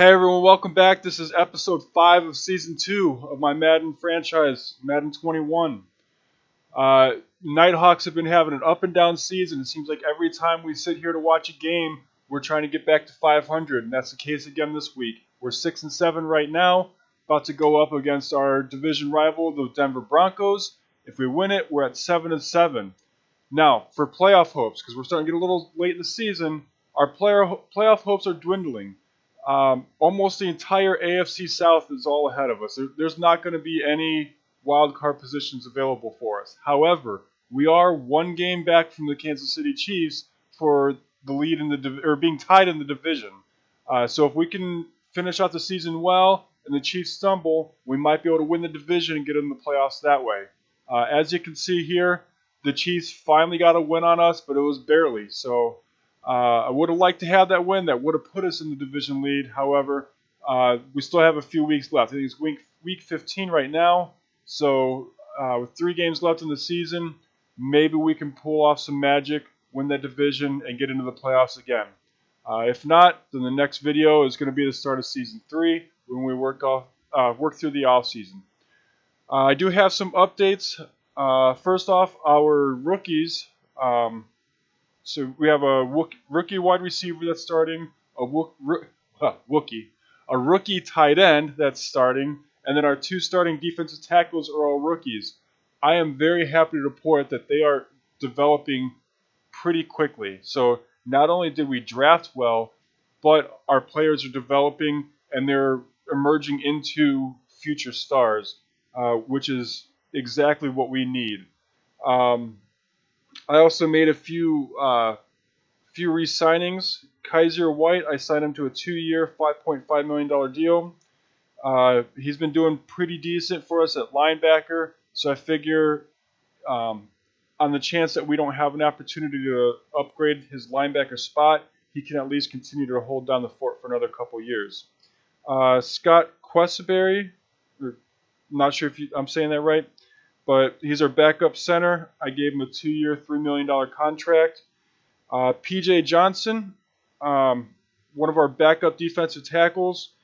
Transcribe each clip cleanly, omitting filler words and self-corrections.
Hey everyone, welcome back. This is episode 5 of season 2 of my Madden franchise, Madden 21. Nighthawks have been having an up and down season. It seems like every time we sit here to watch a game, we're trying to get back to 500, and that's the case again this week. We're 6-7 right now, about to go up against our division rival, the Denver Broncos. If we win it, we're at 7-7. Now, for playoff hopes, because we're starting to get a little late in the season, our playoff hopes are dwindling. Almost the entire AFC South is all ahead of us. There's not going to be any wild card positions available for us. However, we are one game back from the Kansas City Chiefs for the lead in or being tied in the division. So if we can finish out the season well and the Chiefs stumble, we might be able to win the division and get in the playoffs that way. As you can see here, the Chiefs finally got a win on us, but it was barely. So I would have liked to have that win. That would have put us in the division lead. However, we still have a few weeks left. I think it's week 15 right now. So with 3 games left in the season, maybe we can pull off some magic, win that division, and get into the playoffs again. If not, then the next video is going to be the start of season 3 when we work through the off season. I do have some updates. First off, our rookies. So we have a rookie wide receiver that's starting, a rookie tight end that's starting, and then our 2 starting defensive tackles are all rookies. I am very happy to report that they are developing pretty quickly. So not only did we draft well, but our players are developing and they're emerging into future stars, which is exactly what we need. I also made a few re-signings. Kaiser White, I signed him to a 2-year, $5.5 million deal. He's been doing pretty decent for us at linebacker, so I figure on the chance that we don't have an opportunity to upgrade his linebacker spot, he can at least continue to hold down the fort for another couple years. Scott Quesaberry, not sure if I'm saying that right, but he's our backup center. I gave him a 2-year, $3 million contract. P.J. Johnson, one of our backup defensive tackles,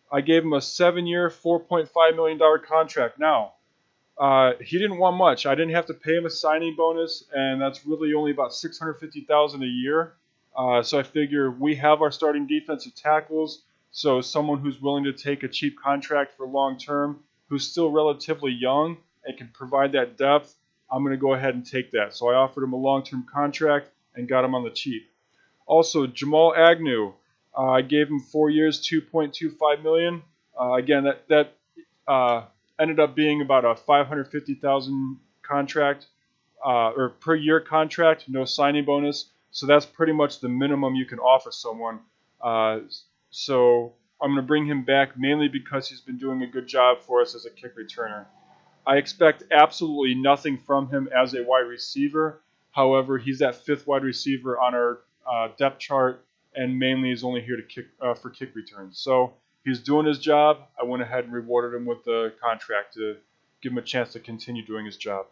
I gave him a 7-year, $4.5 million contract. Now, he didn't want much. I didn't have to pay him a signing bonus, and that's really only about $650,000 a year. So I figure we have our starting defensive tackles, so someone who's willing to take a cheap contract for long term, who's still relatively young and can provide that depth, I'm going to go ahead and take that. So I offered him a long-term contract and got him on the cheap. Also, Jamal Agnew, I gave him 4 years, $2.25 million. Again, that ended up being about a $550,000 contract or per year contract, no signing bonus. So that's pretty much the minimum you can offer someone. So I'm going to bring him back mainly because he's been doing a good job for us as a kick returner. I expect absolutely nothing from him as a wide receiver. However, he's that 5th wide receiver on our depth chart, and mainly is only here to for kick returns. So he's doing his job. I went ahead and rewarded him with the contract to give him a chance to continue doing his job.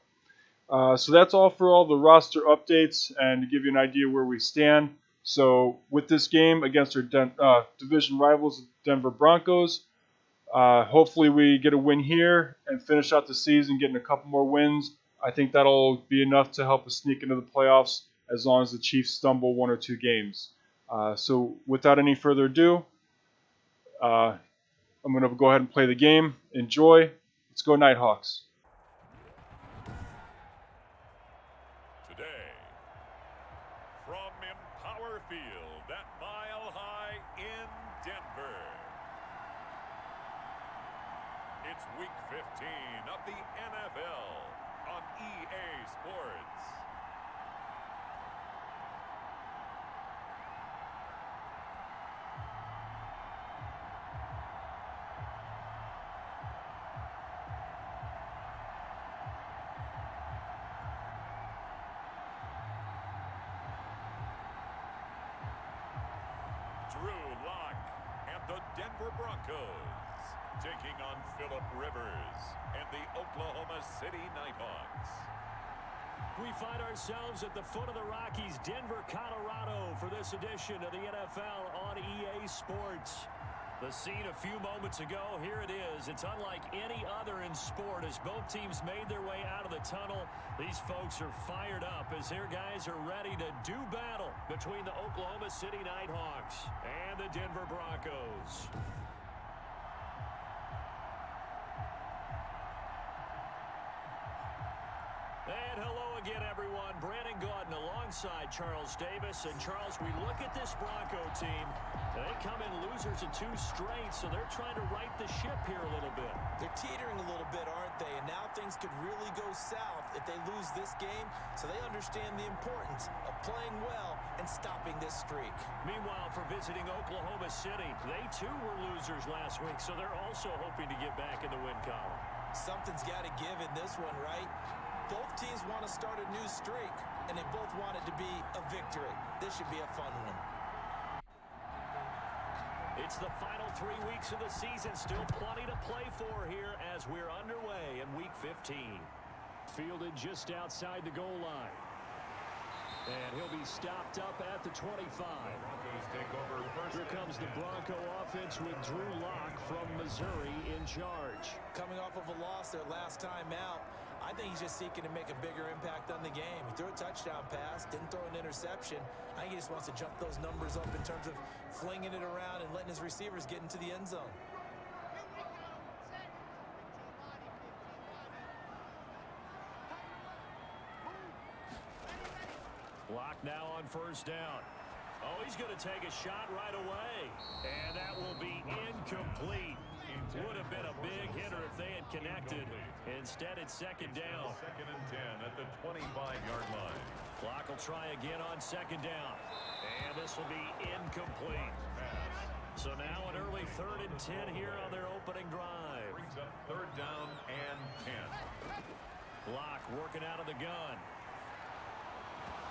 So that's all for all the roster updates and to give you an idea where we stand. So with this game against our division rivals, Denver Broncos, hopefully we get a win here and finish out the season getting a couple more wins. I think that'll be enough to help us sneak into the playoffs as long as the Chiefs stumble 1 or 2 games. So without any further ado, I'm going to go ahead and play the game. Enjoy. Let's go Nighthawks. Today, from Empower Field at Mile High in Denver, it's Week 15 of the NFL on EA Sports. Drew Lock and the Denver Broncos taking on Phillip Rivers and the Oklahoma City Nighthawks. We find ourselves at the foot of the Rockies, Denver, Colorado, for this edition of the NFL on EA Sports. The scene a few moments ago, here it is. It's unlike any other in sport as both teams made their way out of the tunnel. These folks are fired up as their guys are ready to do battle between the Oklahoma City Nighthawks and the Denver Broncos. And hello again, everyone. Brandon Gaudin alongside Charles Davis. And, Charles, we look at this Bronco team. They come in losers of 2 straight, so they're trying to right the ship here a little bit. They're teetering a little bit, aren't they? And now things could really go south if they lose this game, so they understand the importance of playing well and stopping this streak. Meanwhile, for visiting Oklahoma City, they too were losers last week, so they're also hoping to get back in the win column. Something's got to give in this one, right? Both teams want to start a new streak, and they both want it to be a victory. This should be a fun one. It's the final 3 weeks of the season. Still plenty to play for here as we're underway in Week 15. Fielded just outside the goal line. And he'll be stopped up at the 25. Here comes the Bronco offense with Drew Lock from Missouri in charge. Coming off of a loss their last time out, I think he's just seeking to make a bigger impact on the game. He threw a touchdown pass, didn't throw an interception. I think he just wants to jump those numbers up in terms of flinging it around and letting his receivers get into the end zone. Lock now on first down. Oh, he's going to take a shot right away. And that will be incomplete. Would have been a big hitter if they had connected. Instead, it's second down. 2nd and 10 at the 25-yard line. Clock will try again on second down. And this will be incomplete. So now an early 3rd and 10 here on their opening drive. Brings up 3rd down and 10. Lock working out of the gun.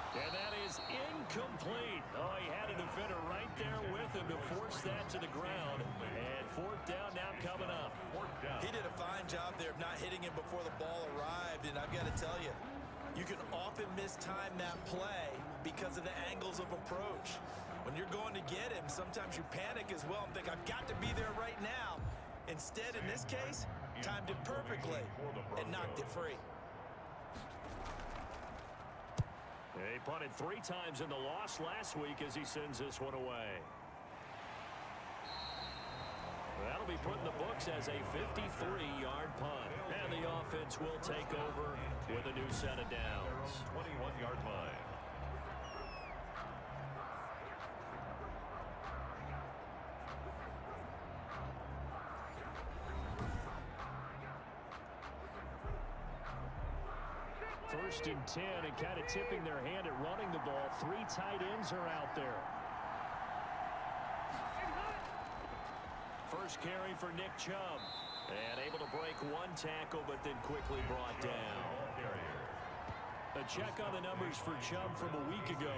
And that is incomplete. Oh, he had a defender right there with him to force that to the ground. And 4th down now coming up. He did a fine job there of not hitting him before the ball arrived. And I've got to tell you, you can often mistime that play because of the angles of approach. When you're going to get him, sometimes you panic as well and think, I've got to be there right now. Instead, in this case, timed it perfectly and knocked it free. He punted 3 times in the loss last week as he sends this one away. That'll be put in the books as a 53-yard punt. And the offense will take over with a new set of downs. 21-yard line. First and 10, and kind of tipping their hand at running the ball. 3 tight ends are out there. First carry for Nick Chubb. And able to break 1 tackle, but then quickly brought down. A check on the numbers for Chubb from a week ago.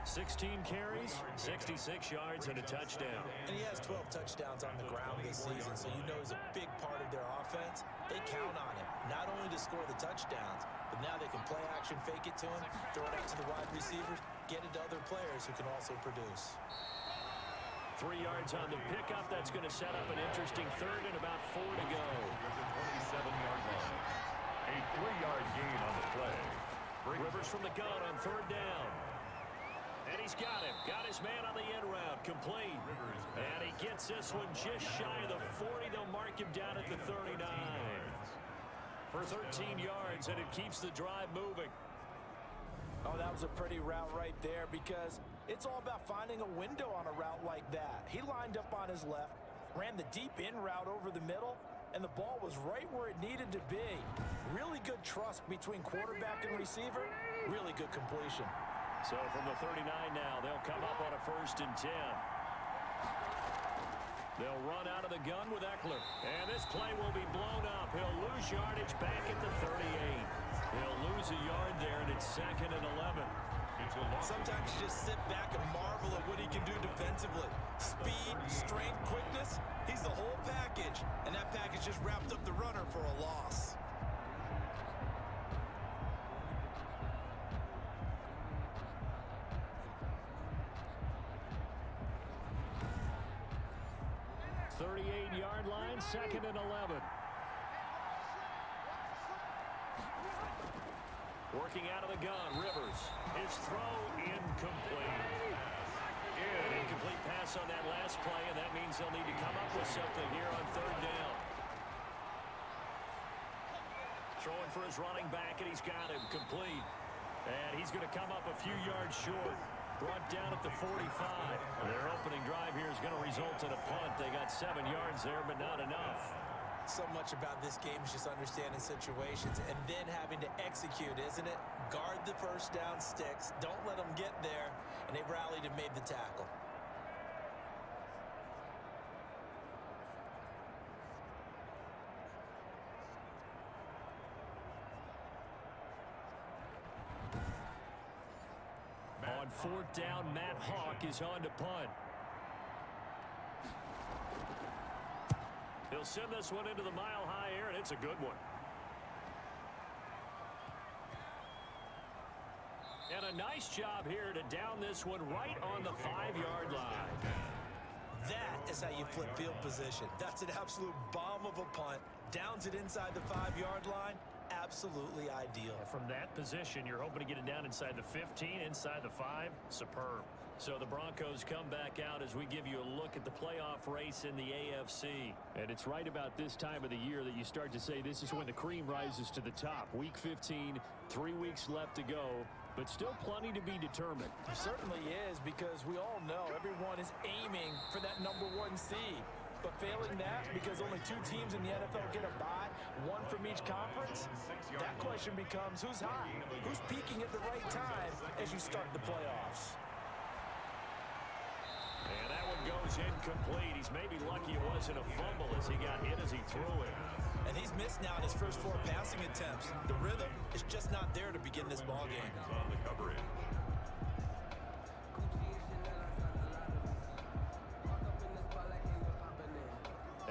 16 carries, 66 yards, and a touchdown. And he has 12 touchdowns on the ground this season, so you know he's a big part of their offense. They count on him, not only to score the touchdowns, but now they can play action, fake it to him, throw it out to the wide receivers, get it to other players who can also produce. 3 yards on the pickup. That's going to set up an interesting 3rd and about 4 to go. At the 27-yard line. A 3-yard gain on the play. Rivers from the gun on 3rd down. And he's got him. Got his man on the end route. Complete. And he gets this one just shy of the 40. They'll mark him down at the 39. For 13 yards, and it keeps the drive moving. Oh, that was a pretty route right there because it's all about finding a window on a route like that. He lined up on his left, ran the deep in route over the middle, and the ball was right where it needed to be. Really good trust between quarterback and receiver. Really good completion. So from the 39 now, they'll come up on a 1st and 10. They'll run out of the gun with Eckler. And this play will be blown up. He'll lose yardage back at the 38. He'll lose a yard there, and it's 2nd and 11. Sometimes you just sit back and marvel at what he can do defensively. Speed, strength, quickness, he's the whole package. And that package just wrapped up the runner for a loss. 38-yard line, 2nd and 11. Working out of the gun, Rivers. His throw incomplete. An incomplete pass on that last play, and that means they'll need to come up with something here on 3rd down. Throwing for his running back, and he's got him complete. And he's going to come up a few yards short. Brought down at the 45. Their opening drive here is going to result in a punt. They got 7 yards there, but not enough. So much about this game is just understanding situations and then having to execute, isn't it? Guard the first down sticks. Don't let them get there. And they rallied and made the tackle. On 4th down, Matt Hawk is on to punt. He'll send this one into the mile-high air, and it's a good one. And a nice job here to down this one right on the 5-yard line. That is how you flip field position. That's an absolute bomb of a punt. Downs it inside the 5-yard line. Absolutely ideal. From that position, you're hoping to get it down inside the 15, inside the 5. Superb. So the Broncos come back out as we give you a look at the playoff race in the AFC. And it's right about this time of the year that you start to say this is when the cream rises to the top. Week 15, 3 weeks left to go, but still plenty to be determined. It certainly is, because we all know everyone is aiming for that #1 seed. But failing that, because only 2 teams in the NFL get a bye, 1 from each conference, that question becomes who's hot? Who's peaking at the right time as you start the playoffs? And that one goes incomplete. He's maybe lucky it wasn't a fumble as he got hit as he threw it. And he's missed now in his first 4 passing attempts. The rhythm is just not there to begin this ball game. On the coverage.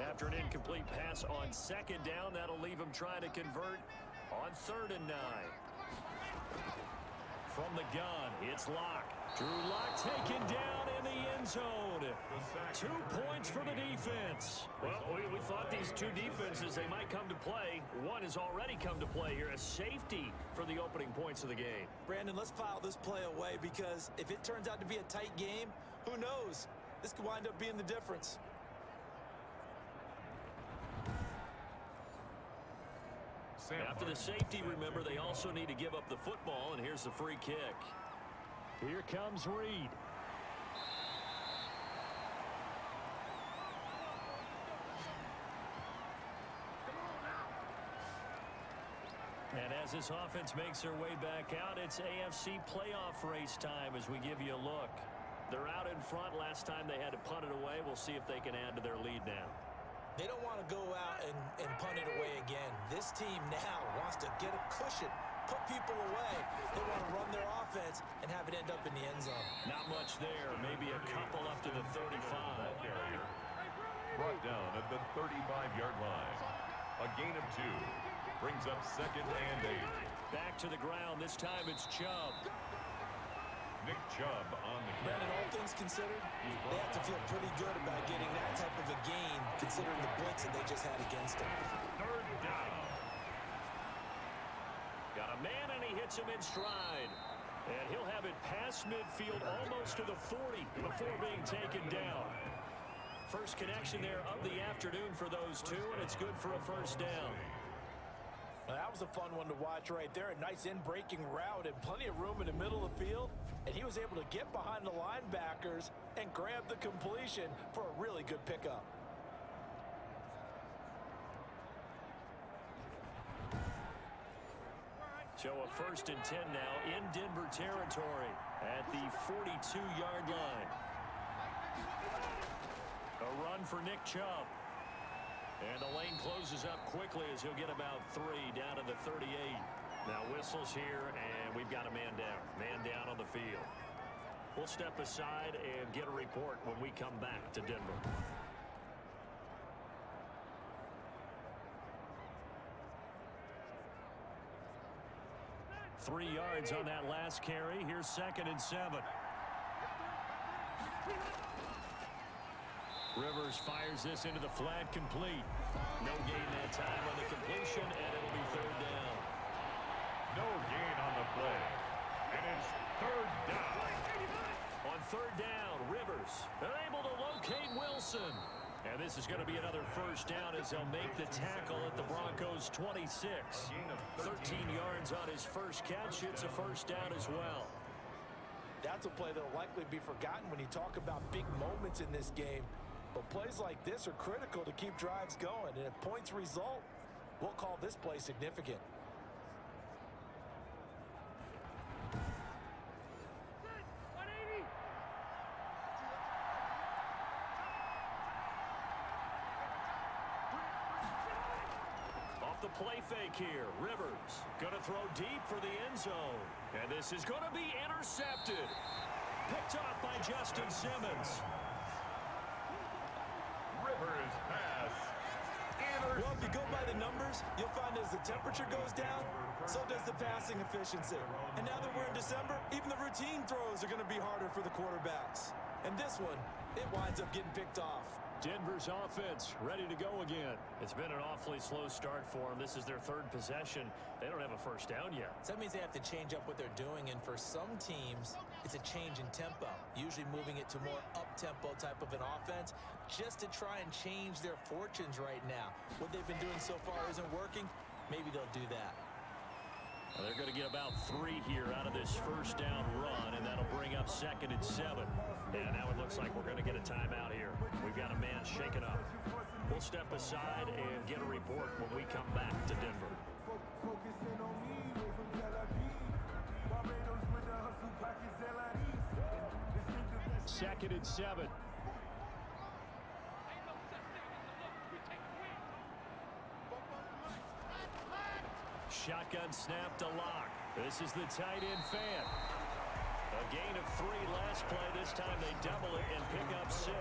After an incomplete pass on 2nd down, that'll leave him trying to convert on 3rd and 9. From the gun, it's Locke. Drew Locke taken down in the end zone. 2 points for the defense. Well, we thought these 2 defenses, they might come to play. One has already come to play here. A safety for the opening points of the game. Brandon, let's file this play away, because if it turns out to be a tight game, who knows? This could wind up being the difference. After the safety, remember, they also need to give up the football, and here's the free kick. Here comes Reed. And as this offense makes their way back out, it's AFC playoff race time as we give you a look. They're out in front. Last time they had to punt it away. We'll see if they can add to their lead now. They don't want to go out and punt it away again. This team now wants to get a cushion, put people away. They want to run their offense and have it end up in the end zone. Not much there. Maybe a couple up to the 35. Carrier brought down at the 35-yard line. A gain of 2 brings up 2nd and 8. Back to the ground. This time it's Chubb. Nick Chubb on the Brandon, all things considered, they have to feel pretty good about getting that type of a gain, considering the blitz that they just had against them. 3rd down. Got a man, and he hits him in stride. And he'll have it past midfield almost to the 40 before being taken down. First connection there of the afternoon for those 2, and it's good for a 1st down. Well, that was a fun one to watch right there. A nice in-breaking route and plenty of room in the middle of the field. And he was able to get behind the linebackers and grab the completion for a really good pickup. So a 1st and 10 now in Denver territory at the 42-yard line. A run for Nick Chubb. And the lane closes up quickly as he'll get about 3 down to the 38. Now whistles here, and we've got a man down. Man down on the field. We'll step aside and get a report when we come back to Denver. Three yards on that last carry. Here's 2nd and 7. Rivers fires this into the flat, complete. No gain that time on the completion, and it'll be third down. No gain on the play. And it's third down. On third down, Rivers, they're able to locate Wilson. And this is going to be another first down as they'll make the tackle at the Broncos' 26. 13 yards on his first catch. It's a first down as well. That's a play that will likely be forgotten when you talk about big moments in this game. But plays like this are critical to keep drives going. And if points result, we'll call this play significant. Off the play fake here. Rivers going to throw deep for the end zone. And this is going to be intercepted. Picked off by Justin Simmons. Rivers pass. Well, if you go by the numbers, you'll find as the temperature goes down, so does the passing efficiency. And now that we're in December, even the routine throws are going to be harder for the quarterbacks. And this one, it winds up getting picked off. Denver's offense ready to go again. It's been an awfully slow start for them. This is their third possession. They don't have a first down yet. So that means they have to change up what they're doing, and for some teams, it's a change in tempo, usually moving it to more up-tempo type of an offense just to try and change their fortunes right now. What they've been doing so far isn't working. Maybe they'll do that. Well, they're going to get about 3 here out of this first down run, and that'll bring up 2nd and 7. And now it looks like we're going to get a timeout here. We've got a man shaken up. We'll step aside and get a report when we come back to Denver. 2nd and 7. Shotgun snap to Lock. This is the tight end Fan. A gain of 3 last play. This time they double it and pick up 6.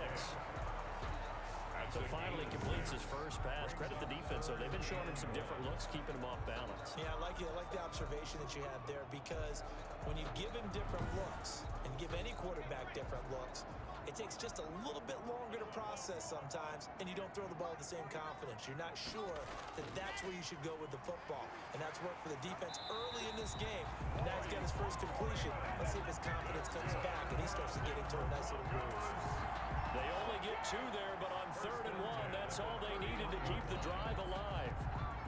So finally completes his first pass. Credit the defense, though. They've been showing him some different looks, keeping him off balance. Yeah, I like it. I like the observation that you had there, because when you give him different looks and give any quarterback different looks, it takes just a little bit longer to process sometimes, and you don't throw the ball with the same confidence. You're not sure that that's where you should go with the football. And that's worked for the defense early in this game. And now he's got his first completion. Let's see if his confidence comes back and he starts to get into a nice little groove. They only get 2 there, but on 3rd and 1, that's all they needed to keep the drive alive.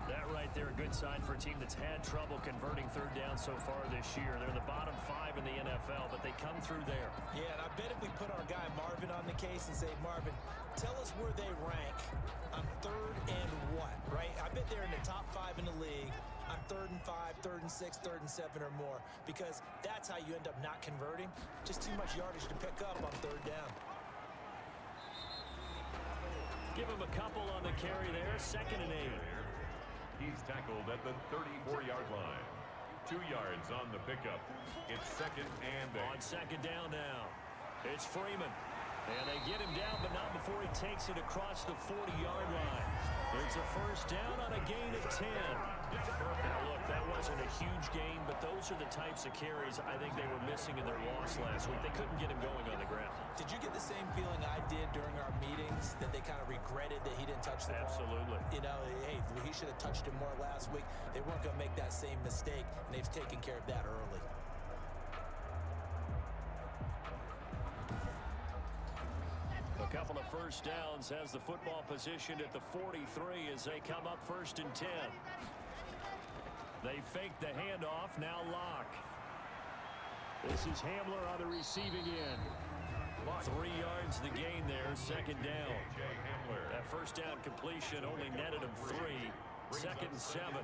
That right there, a good sign for a team that's had trouble converting 3rd down so far this year. They're in the bottom 5 in the NFL, but they come through there. Yeah, and I bet if we put our guy Marvin on the case and say, Marvin, tell us where they rank on 3rd and what, right? I bet they're in the top 5 in the league on 3rd and 5, 3rd and 6, 3rd and 7 or more, because that's how you end up not converting. Just too much yardage to pick up on 3rd down. Give him a couple on the carry there. 2nd and 8. He's tackled at the 34-yard line. 2 yards on the pickup. It's 2nd and 8. On 2nd down now, it's Freeman. And they get him down, but not before he takes it across the 40-yard line. It's a first down on a gain of 10. Now, look, that wasn't a huge gain, but those are the types of carries I think they were missing in their loss last week. They couldn't get him going on the ground. Did you get the same feeling I did during our meetings, that they kind of regretted that he didn't touch the ball? Absolutely. You know, hey, he should have touched it more last week. They weren't going to make that same mistake, and they've taken care of that early. A couple of first downs has the football position at the 43 as they come up 1st and 10. They fake the handoff, now Lock. This is Hamler on the receiving end. 3 yards the gain there, 2nd down. That first down completion only netted him 3. 2nd and 7.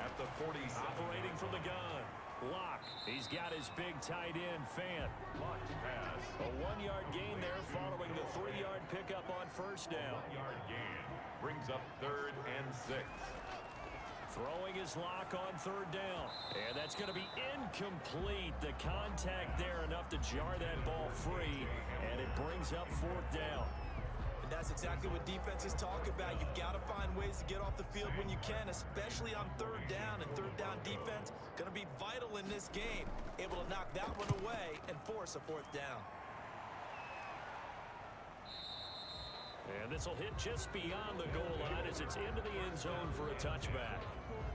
At the 47. Operating from the gun. Lock. He's got his big tight end, Fan. Locked pass. A 1-yard gain there following the 3-yard pickup on first down. 1-yard gain brings up 3rd and 6. Throwing his Lock on 3rd down. And that's going to be incomplete. The contact there enough to jar that ball free. And it brings up 4th down. And that's exactly what defenses talk about. You've got to find ways to get off the field when you can, especially on 3rd down. And 3rd down defense going to be vital in this game. Able to knock that one away and force a 4th down. And this will hit just beyond the goal line as it's into the end zone for a touchback.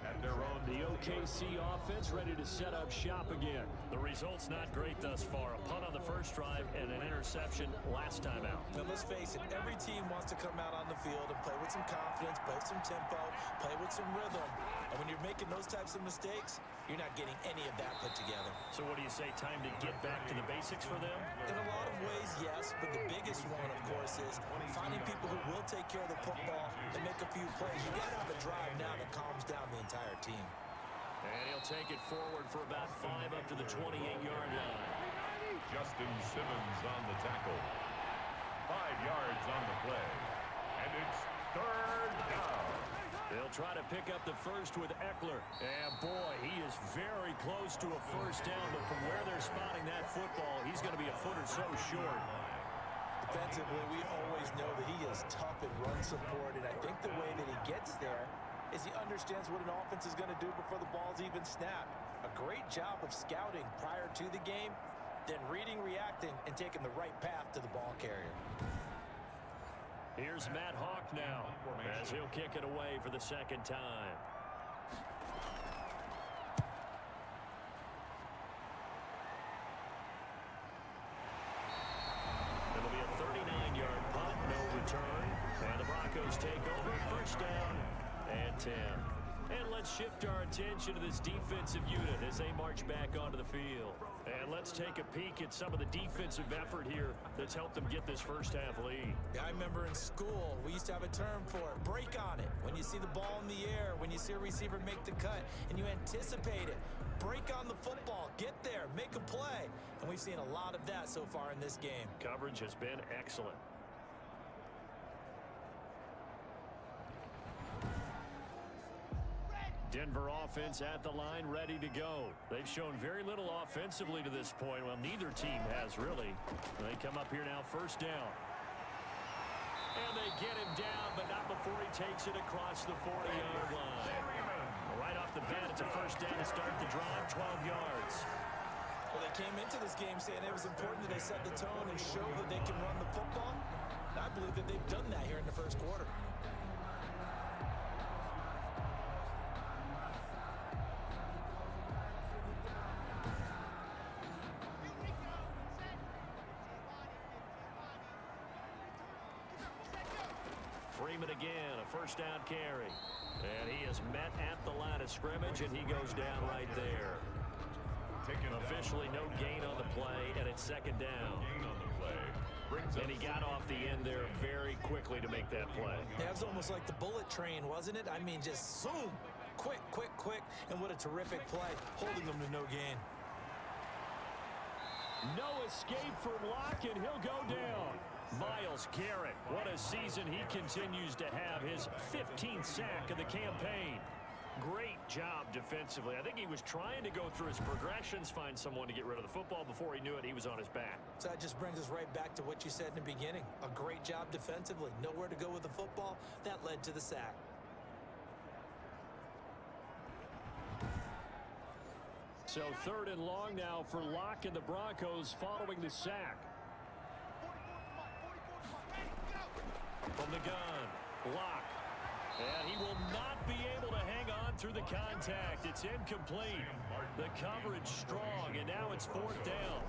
At their own, The OKC offense ready to set up shop again. The result's not great thus far. A punt on the first drive and an interception last time out. Now, let's face it, every team wants to come out on the field and play with some confidence, play with some tempo, play with some rhythm. And when you're making those types of mistakes, you're not getting any of that put together. So what do you say, time to get back to the basics for them? In a lot of ways, yes, but the biggest one, of course, is finding people who will take care of the football and make a few plays. You got to have a drive now that calms down the entire team. And he'll take it forward for about 5 up to the 28-yard line. Justin Simmons on the tackle. 5 yards on the play. And it's third down. They'll try to pick up the first with Eckler. And boy, he is very close to a first down, but from where they're spotting that football, he's going to be a foot or so short. Defensively, we always know that he is tough in run support, and I think the way that he gets there is he understands what an offense is going to do before the ball's even snapped. A great job of scouting prior to the game, then reading, reacting, and taking the right path to the ball carrier. Here's Matt Hawk now as he'll kick it away for the second time. It'll be a 39-yard punt, no return. And the Broncos take over, first down and 10. And let's shift our attention to this defensive unit as they march back onto the field. And let's take a peek at some of the defensive effort here that's helped them get this first half lead. Yeah, I remember in school, we used to have a term for it, break on it. When you see the ball in the air, when you see a receiver make the cut, and you anticipate it, break on the football, get there, make a play. And we've seen a lot of that so far in this game. Coverage has been excellent. Denver offense at the line, ready to go. They've shown very little offensively to this point. Well, neither team has really. They come up here now, first down. And they get him down, but not before he takes it across the 40-yard line. Right off the bat, it's a first down to start the drive, 12 yards. Well, they came into this game saying it was important that they set the tone and show that they can run the football. And I believe that they've done that here in the first quarter. Freeman again, a first down carry. And he is met at the line of scrimmage, and he goes down right there. Officially no gain on the play, and it's second down. And he got off the end there very quickly to make that play. That was almost like the bullet train, wasn't it? I mean, just zoom, quick, quick, quick, and what a terrific play, holding them to no gain. No escape from Locke, and he'll go down. Myles Garrett, what a season he continues to have, his 15th sack of the campaign. Great job defensively. I think he was trying to go through his progressions, find someone to get rid of the football. Before he knew it, he was on his back. So that just brings us right back to what you said in the beginning. A great job defensively. Nowhere to go with the football. That led to the sack. So third and long now for Locke and the Broncos following the sack. From the gun, Locke. And he will not be able to hang on through the contact. It's incomplete. The coverage strong, and now it's fourth down.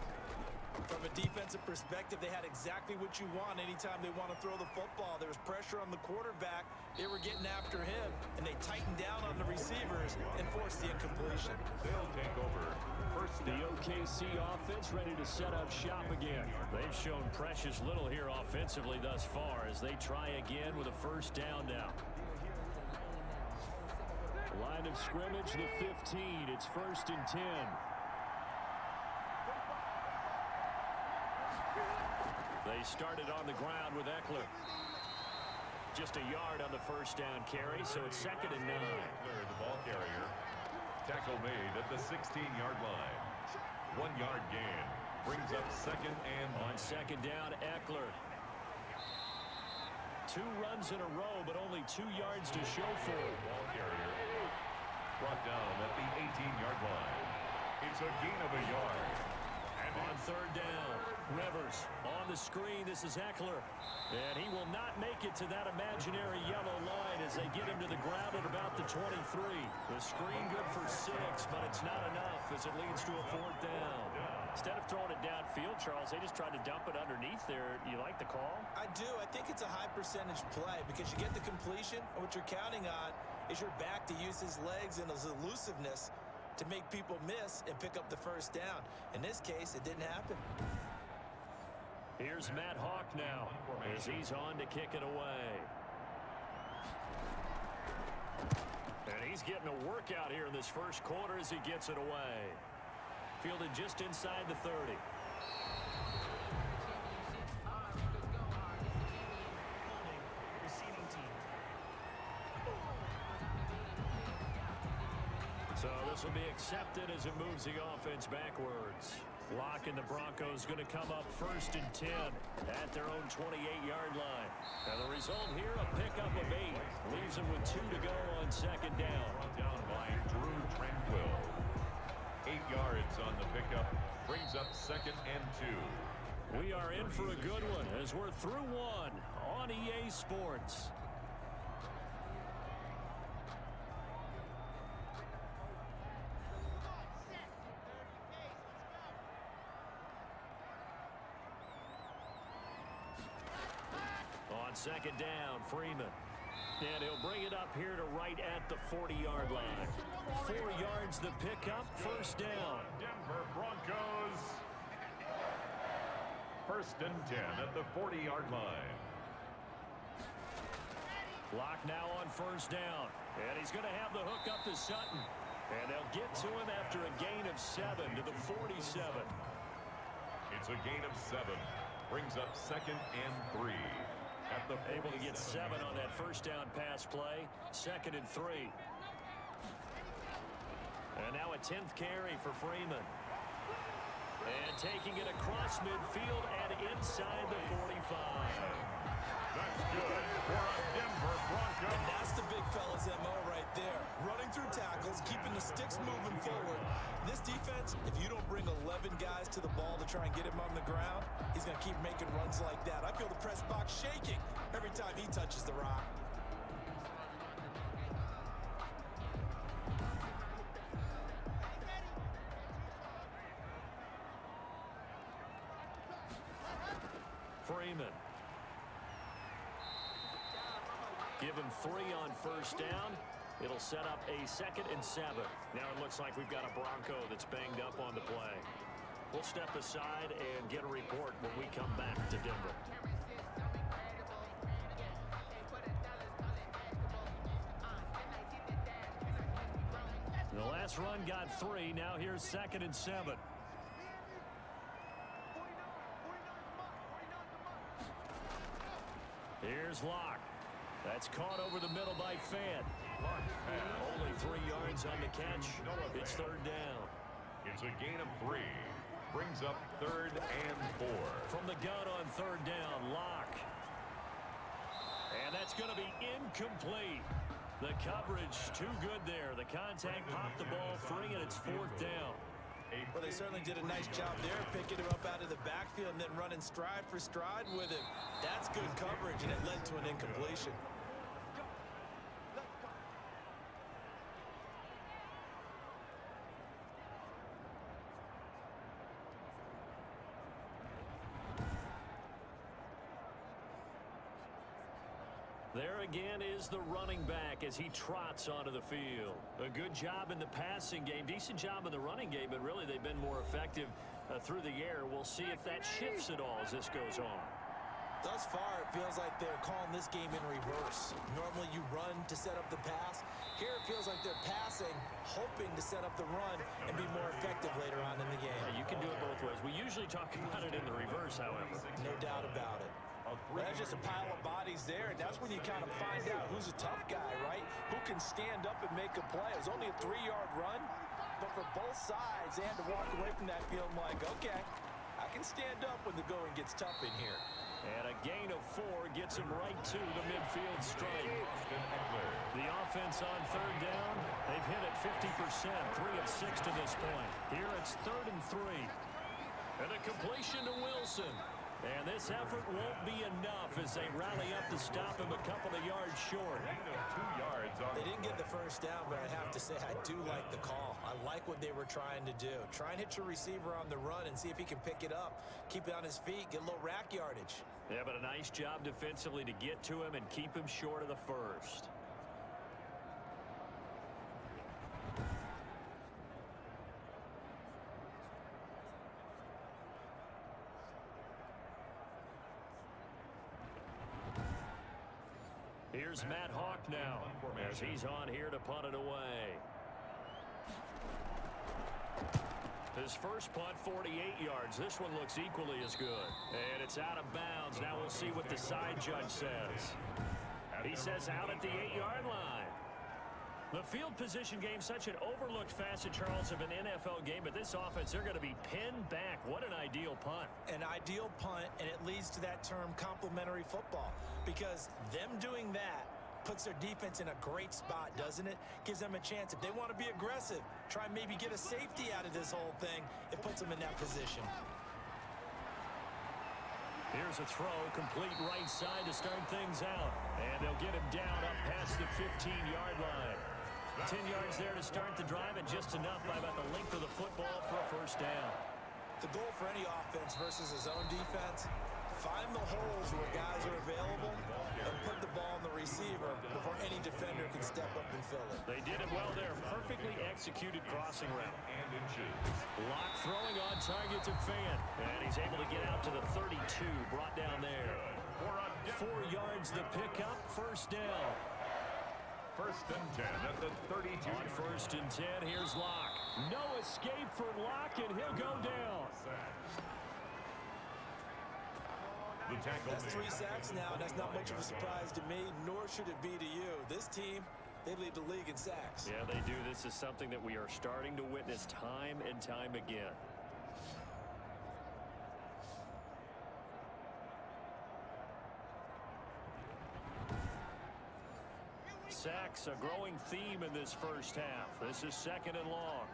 From a defensive perspective, they had exactly what you want anytime they want to throw the football. There was pressure on the quarterback. They were getting after him, and they tightened down on the receivers and forced the incompletion. They'll take over. The OKC offense ready to set up shop again. They've shown precious little here offensively thus far as they try again with a first down now. Line of scrimmage, the 15. It's first and 10. They started on the ground with Eckler. Just a yard on the first down carry, so it's second and 9. The ball carrier. Tackle made at the 16-yard line. 1 yard gain. Brings up second and 9. On second down, Eckler. 2 runs in a row, but only 2 yards to show for it. Ball carrier brought down at the 18-yard line. It's a gain of a yard. And On third down, Rivers on the screen. This is Eckler. And he will not make it to that imaginary yellow line as they get him to the ground at about the 23. The screen good for 6, but it's not enough as it leads to a fourth down. Instead of throwing it downfield, Charles, they just tried to dump it underneath there. You like the call? I do. I think it's a high percentage play because you get the completion, and what you're counting on is your back to use his legs and his elusiveness to make people miss and pick up the first down. In this case, it didn't happen. Here's Matt Hawk now as he's on to kick it away. And he's getting a workout here in this first quarter as he gets it away. Fielded just inside the 30. So this will be accepted as it moves the offense backwards. Locke and the Broncos going to come up 1st and 10 at their own 28-yard line. And the result here, a pickup of 8. Leaves them with 2 to go on 2nd down. Down by Drew Tranquill. 8 yards on the pickup. Brings up 2nd and 2. We are in for a good one as we're through one on EA Sports. On 2nd down, Freeman. And he'll bring it up here to right at the 40-yard line. 4 yards the pickup, 1st down. Denver Broncos. 1st and 10 at the 40-yard line. Locke now on 1st down. And he's going to have the hook up to Sutton. And they'll get to him after a gain of 7 to the 47. It's a gain of 7. Brings up 2nd and 3. At the able to get 7 on that 1st down pass play. 2nd and 3. And now a 10th carry for Freeman. And taking it across midfield and inside the 45. That's good for a Denver Bronco. And that's the big fella's MO right there. Running through tackles, keeping the sticks moving forward. This defense, if you don't bring 11 guys to the ball to try and get him on the ground, he's going to keep making runs like that. I feel the press box shaking every time he touches the rock. Freeman. Give him 3 on 1st down. It'll set up a 2nd and 7. Now it looks like we've got a Bronco that's banged up on the play. We'll step aside and get a report when we come back to Denver. The last run got 3. Now here's 2nd and 7. Here's Locke. That's caught over the middle by Fant. Only 3 yards on the catch. It's 3rd down. It's a gain of 3. Brings up 3rd and 4. From the gun on 3rd down, Locke. And that's going to be incomplete. The coverage too good there. The contact popped the ball free, and it's 4th down. Well, they certainly did a nice job there, picking him up out of the backfield and then running stride for stride with him. That's good coverage, and it led to an incompletion. There again is the running back as he trots onto the field. A good job in the passing game, decent job in the running game, but really they've been more effective through the air. We'll see if that shifts at all as this goes on. Thus far, it feels like they're calling this game in reverse. Normally you run to set up the pass. Here it feels like they're passing, hoping to set up the run and be more effective later on in the game. Yeah, you can do it both ways. We usually talk about it in the reverse, however. No doubt about it. There's just a pile of bodies there, and that's when you kind of find out who's a tough guy, right? Who can stand up and make a play. It was only a 3-yard run, but for both sides, they had to walk away from that feeling like, okay, I can stand up when the going gets tough in here. And a gain of 4 gets him right to the midfield stripe. The offense on 3rd down, they've hit it 50%, 3 of 6 to this point. Here it's 3rd and 3. And a completion to Wilson. And this effort won't be enough as they rally up to stop him a couple of yards short. They didn't get the first down, but I have to say I do like the call. I like what they were trying to do. Try and hit your receiver on the run and see if he can pick it up, keep it on his feet, get a little rack yardage. Yeah, but a nice job defensively to get to him and keep him short of the first. Here's Matt Hawk now as he's on here to punt it away. His first punt, 48 yards. This one looks equally as good. And it's out of bounds. Now we'll see what the side judge says. He says out at the 8-yard line. The field position game, such an overlooked facet, Charles, of an NFL game, but this offense, they're going to be pinned back. What an ideal punt. An ideal punt, and it leads to that term complementary football, because them doing that puts their defense in a great spot, doesn't it? Gives them a chance. If they want to be aggressive, try and maybe get a safety out of this whole thing, it puts them in that position. Here's a throw, complete right side to start things out. And they'll get him down up past the 15-yard line. 10 yards there to start the drive, and just enough by about the length of the football for a first down. The goal for any offense versus his own defense, find the holes where guys are available and put the ball on the receiver before any defender can step up and fill it. They did it well there. Perfectly executed crossing route. Lock throwing on target to Fant. And he's able to get out to the 32, brought down there. 4 yards the pickup, first down. First and 10 at the 32. On first and 10, here's Locke. No escape for Locke, and he'll go down. That's 3 sacks now, and that's not much of a surprise to me, nor should it be to you. This team, they lead the league in sacks. Yeah, they do. This is something that we are starting to witness time and time again. Sacks, a growing theme in this first half. This is second and long.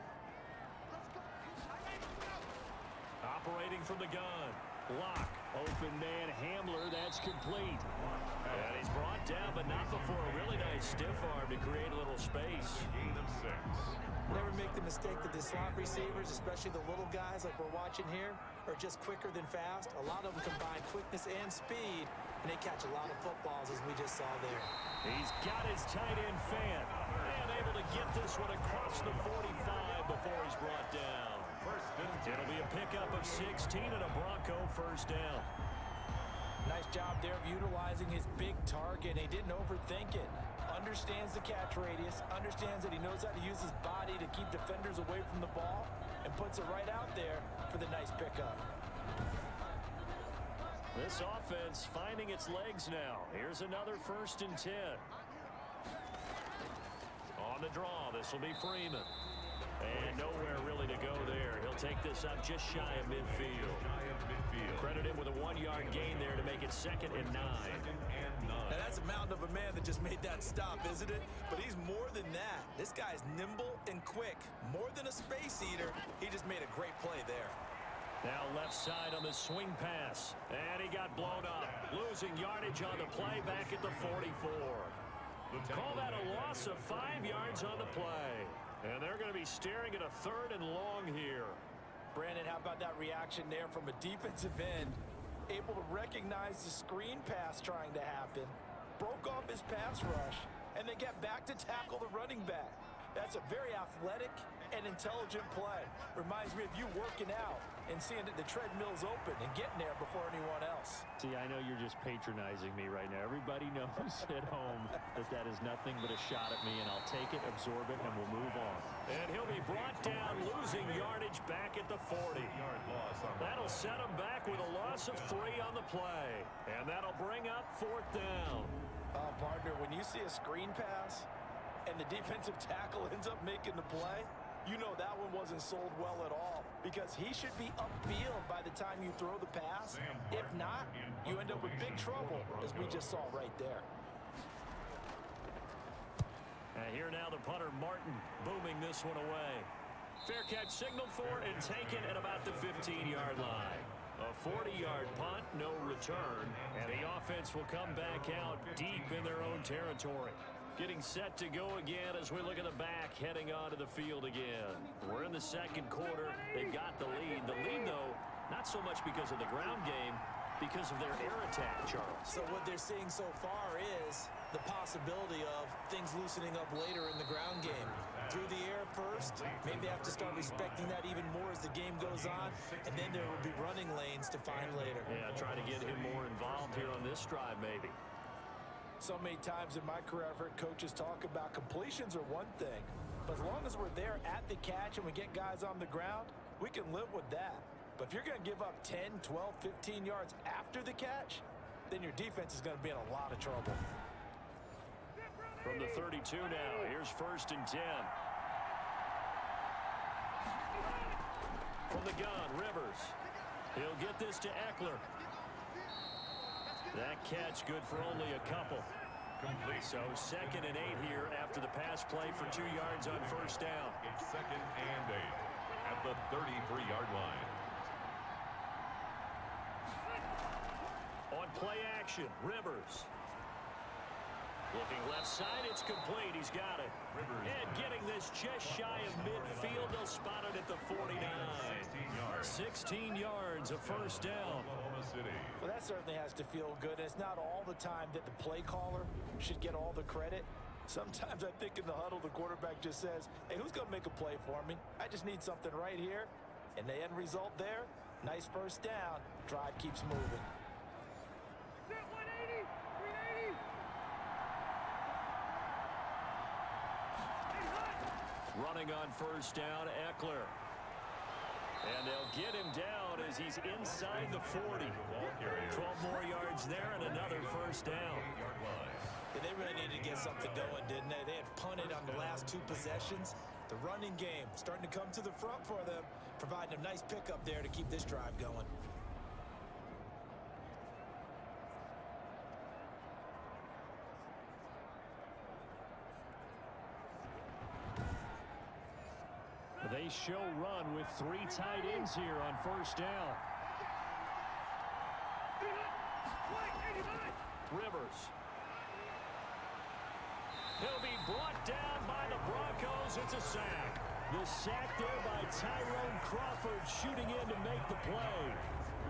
Operating from the gun. Lock. Open man Hamler. That's complete. And he's brought down, but not before a really nice stiff arm to create a little space. Gain of 6. Never make the mistake that the slot receivers, especially the little guys like we're watching here, are just quicker than fast. A lot of them combine quickness and speed, and they catch a lot of footballs, as we just saw there. He's got his tight end Fant. And able to get this one across the 45 before he's brought down. It'll be a pickup of 16 and a Bronco first down. Nice job there of utilizing his big target. He didn't overthink it. Understands the catch radius. Understands that he knows how to use his body to keep defenders away from the ball. And puts it right out there for the nice pickup. This offense finding its legs now. Here's another first and 10. On the draw, this will be Freeman. And nowhere really to go there. He'll take this up just shy of midfield. Credit him with a 1-yard gain there to make it 2nd and 9. Now that's a mountain of a man that just made that stop, isn't it? But he's more than that. This guy's nimble and quick. More than a space eater. He just made a great play there. Now left side on the swing pass. And he got blown up. Losing yardage on the play back at the 44. Call that a loss of 5 yards on the play. And they're going to be staring at a 3rd and long here. Brandon, how about that reaction there from a defensive end? Able to recognize the screen pass trying to happen. Broke off his pass rush. And then get back to tackle the running back. That's a very athletic and intelligent play. Reminds me of you working out and seeing that the treadmill's open and getting there before anyone else. See, I know you're just patronizing me right now. Everybody knows at home that that is nothing but a shot at me, and I'll take it, absorb it, and we'll move on. And he'll be brought down, losing yardage back at the 40. That'll set him back with a loss of 3 on the play. And that'll bring up 4th down. Partner, when you see a screen pass and the defensive tackle ends up making the play, you know that one wasn't sold well at all, because he should be upfield by the time you throw the pass. If not, you end up with big trouble, as we just saw right there. And here now the punter Martin booming this one away. Fair catch signaled for and taken at about the 15-yard line. A 40-yard punt, no return, and the offense will come back out deep in their own territory. Getting set to go again as we look at the back heading onto the field again. We're in the second quarter. They've got the lead. The lead, though, not so much because of the ground game, because of their air attack, Charles. So what they're seeing so far is the possibility of things loosening up later in the ground game. Through the air first, maybe they have to start respecting that even more as the game goes on, and then there will be running lanes to find later. Yeah, try to get him more involved here on this drive, maybe. So many times in my career, I've heard coaches talk about completions are one thing, but as long as we're there at the catch and we get guys on the ground, we can live with that. But if you're going to give up 10, 12, 15 yards after the catch, then your defense is going to be in a lot of trouble. From the 32 now, here's 1st and 10. From the gun, Rivers. He'll get this to Eckler. That catch good for only a couple. Complete. So 2nd and 8 here after the pass play for 2 yards on 1st down. It's 2nd and 8 at the 33-yard line. On play action, Rivers. Looking left side, it's complete. He's got it. And getting this just shy of midfield. They'll spot it at the 49. 16 yards, a 1st down. Well, that certainly has to feel good. It's not all the time that the play caller should get all the credit. Sometimes I think in the huddle, the quarterback just says, hey, who's going to make a play for me? I just need something right here. And the end result there, nice 1st down. Drive keeps moving. Running on 1st down, Eckler. And they'll get him down as he's inside the 40. 12 more yards there and another 1st down. Yeah, they really needed to get something going, didn't they? They had punted on the last 2 possessions. The running game starting to come to the front for them, providing a nice pickup there to keep this drive going. They show run with 3 tight ends here on 1st down. Rivers. He'll be brought down by the Broncos. It's a sack. The sack there by Tyrone Crawford shooting in to make the play.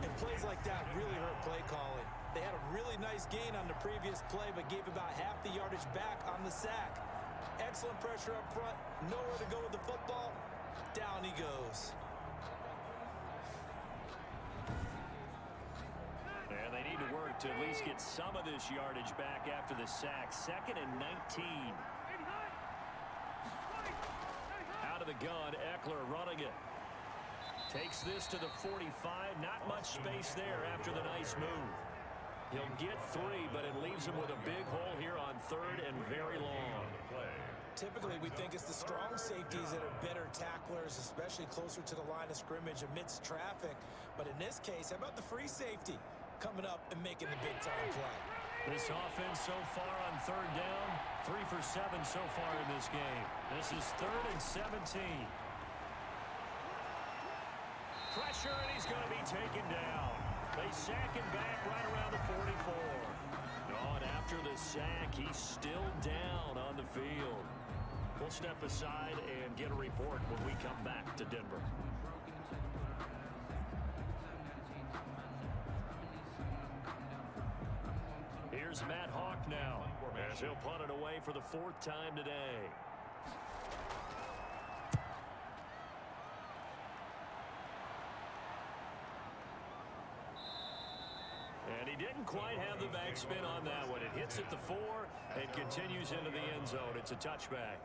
And plays like that really hurt play calling. They had a really nice gain on the previous play, but gave about half the yardage back on the sack. Excellent pressure up front. Nowhere to go with the football. Down he goes. And they need to work to at least get some of this yardage back after the sack. 2nd and 19. Out of the gun, Eckler running it. Takes this to the 45. Not much space there after the nice move. He'll get 3, but it leaves him with a big hole here on 3rd and very long. Typically, we think it's the strong safeties that are better tacklers, especially closer to the line of scrimmage amidst traffic. But in this case, how about the free safety coming up and making the big-time play? This offense so far on 3rd down, 3 for 7 so far in this game. This is 3rd and 17. Pressure, and he's going to be taken down. They sack him back right around the 44. And after the sack, he's still down on the field. We'll step aside and get a report when we come back to Denver. Here's Matt Hawk now, as he'll punt it away for the 4th time today. And he didn't quite have the backspin on that one. It hits at the 4 and continues into the end zone. It's a touchback.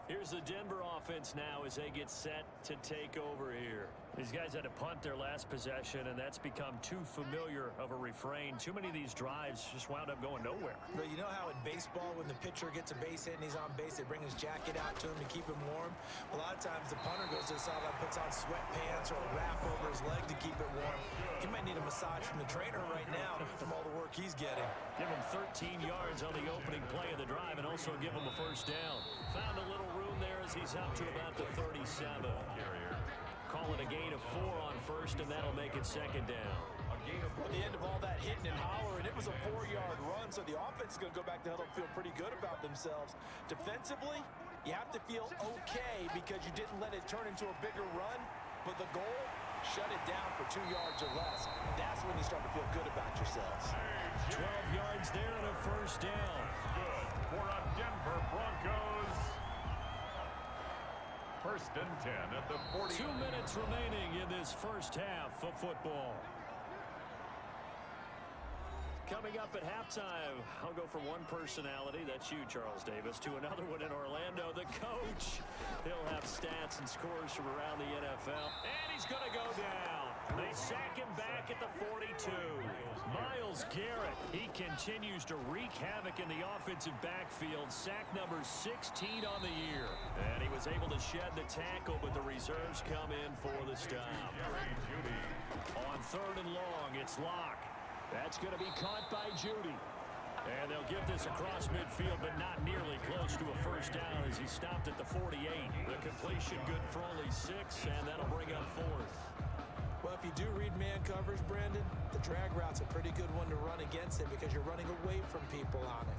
Here's the Denver offense now as they get set to take over here. These guys had to punt their last possession, and that's become too familiar of a refrain. Too many of these drives just wound up going nowhere. But you know how in baseball, when the pitcher gets a base hit and he's on base, they bring his jacket out to him to keep him warm? A lot of times the punter goes to the sideline, puts on sweatpants or a wrap over his leg to keep it warm. He might need a massage from the trainer right now from all the work he's getting. Give him 13 yards on the opening play of the drive, and also give him a first down. Found a little room there as he's up to about the 37. Call it a gain of 4 on first, and that'll make it second down. At the end of all that hitting and hollering, it was a 4-yard run, so the offense is going to go back to huddle and feel pretty good about themselves. Defensively, you have to feel okay because you didn't let it turn into a bigger run, but the goal, shut it down for 2 yards or less. That's when you start to feel good about yourselves. 12 yards there and a first down. Good for a Denver Broncos. First and 10 at the 40. 2 minutes remaining in this first half of football. Coming up at halftime, I'll go from one personality, that's you, Charles Davis, to another one in Orlando, the coach. He'll have stats and scores from around the NFL. And he's going to go down. They sack him back at the 42. Myles Garrett, he continues to wreak havoc in the offensive backfield. Sack number 16 on the year. And he was able to shed the tackle, but the reserves come in for the stop. On 3rd and long, it's Locke. That's going to be caught by Judy. And they'll give this across midfield, but not nearly close to a first down as he stopped at the 48. The completion good for only 6, and that'll bring up 4th. Well, if you do read man coverage, Brandon, the drag route's a pretty good one to run against it because you're running away from people on it.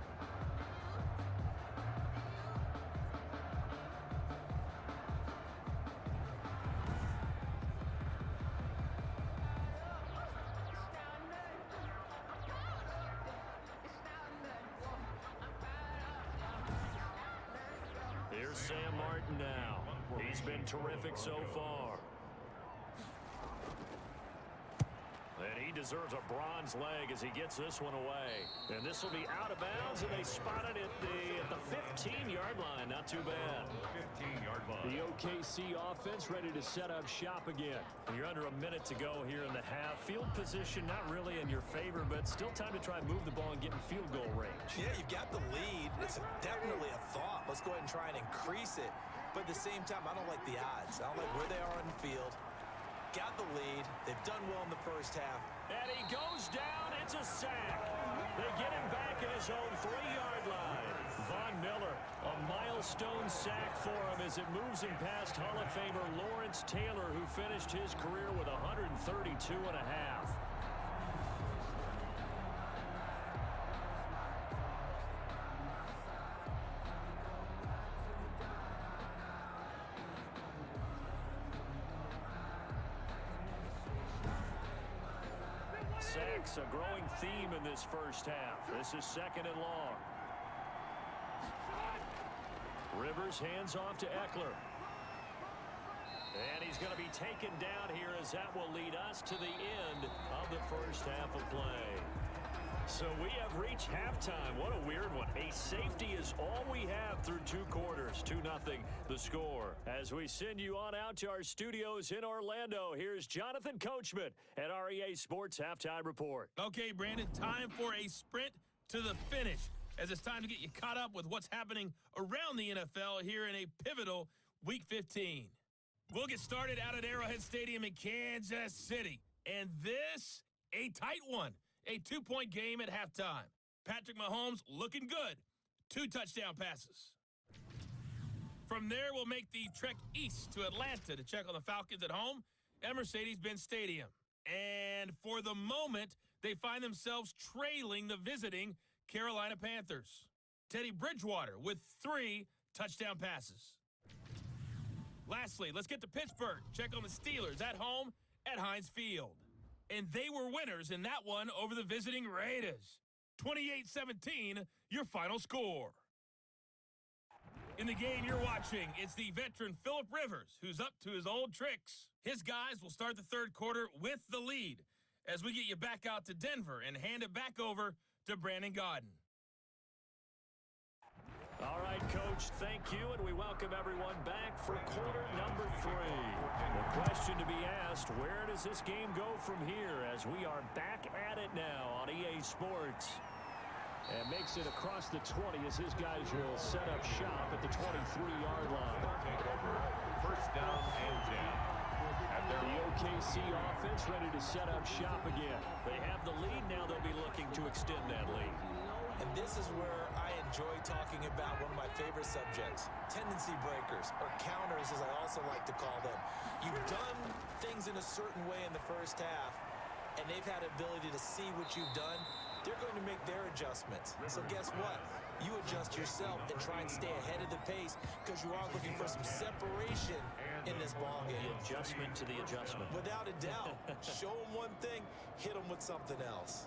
Here's Sam Martin now. He's been terrific so far. And he deserves a bronze leg as he gets this one away. And this will be out of bounds, and they spot it at the 15-yard line. Not too bad. 15-yard line. The OKC offense ready to set up shop again. You're under a minute to go here in the half. Field position not really in your favor, but still time to try and move the ball and get in field goal range. Yeah, you've got the lead. It's definitely a thought. Let's go ahead and try and increase it. But at the same time, I don't like the odds. I don't like where they are on the field. Got the lead. They've done well in the first half. And he goes down. It's a sack. They get him back at his own 3-yard line. Von Miller, a milestone sack for him as it moves him past Hall of Famer Lawrence Taylor, who finished his career with 132 and a half. Sacks, a growing theme in this first half. This is 2nd and long. Rivers hands off to Eckler. And he's going to be taken down here as that will lead us to the end of the first half of play. So we have reached halftime. What a weird one. A safety is all we have through 2 quarters. 2-0 the score. As we send you on out to our studios in Orlando, here's Jonathan Coachman at REA Sports Halftime Report. Okay, Brandon, time for a sprint to the finish, as it's time to get you caught up with what's happening around the NFL here in a pivotal Week 15. We'll get started out at Arrowhead Stadium in Kansas City. And this, a tight one. A 2-point game at halftime. Patrick Mahomes looking good. 2 touchdown passes. From there, we'll make the trek east to Atlanta to check on the Falcons at home at Mercedes-Benz Stadium. And for the moment, they find themselves trailing the visiting Carolina Panthers. Teddy Bridgewater with 3 touchdown passes. Lastly, let's get to Pittsburgh. Check on the Steelers at home at Heinz Field. And they were winners in that one over the visiting Raiders. 28-17, your final score. In the game you're watching, it's the veteran Phillip Rivers, who's up to his old tricks. His guys will start the 3rd quarter with the lead as we get you back out to Denver and hand it back over to Brandon Gaudin. All right, Coach, thank you, and we welcome everyone back for quarter number 3. The question to be asked, where does this game go from here as we are back at it now on EA Sports? And makes it across the 20 as his guys will set up shop at the 23-yard line. First down and 10. The OKC offense ready to set up shop again. They have the lead now. They'll be looking to extend that lead. And this is where I enjoy talking talking about one of my favorite subjects, tendency breakers, or counters as I also like to call them. You've done things in a certain way in the first half, and they've had ability to see what you've done. They're going to make their adjustments. So guess what? You adjust yourself and try and stay ahead of the pace because you are looking for some separation in this ball game. The adjustment to the adjustment. Without a doubt. Show them one thing, hit them with something else.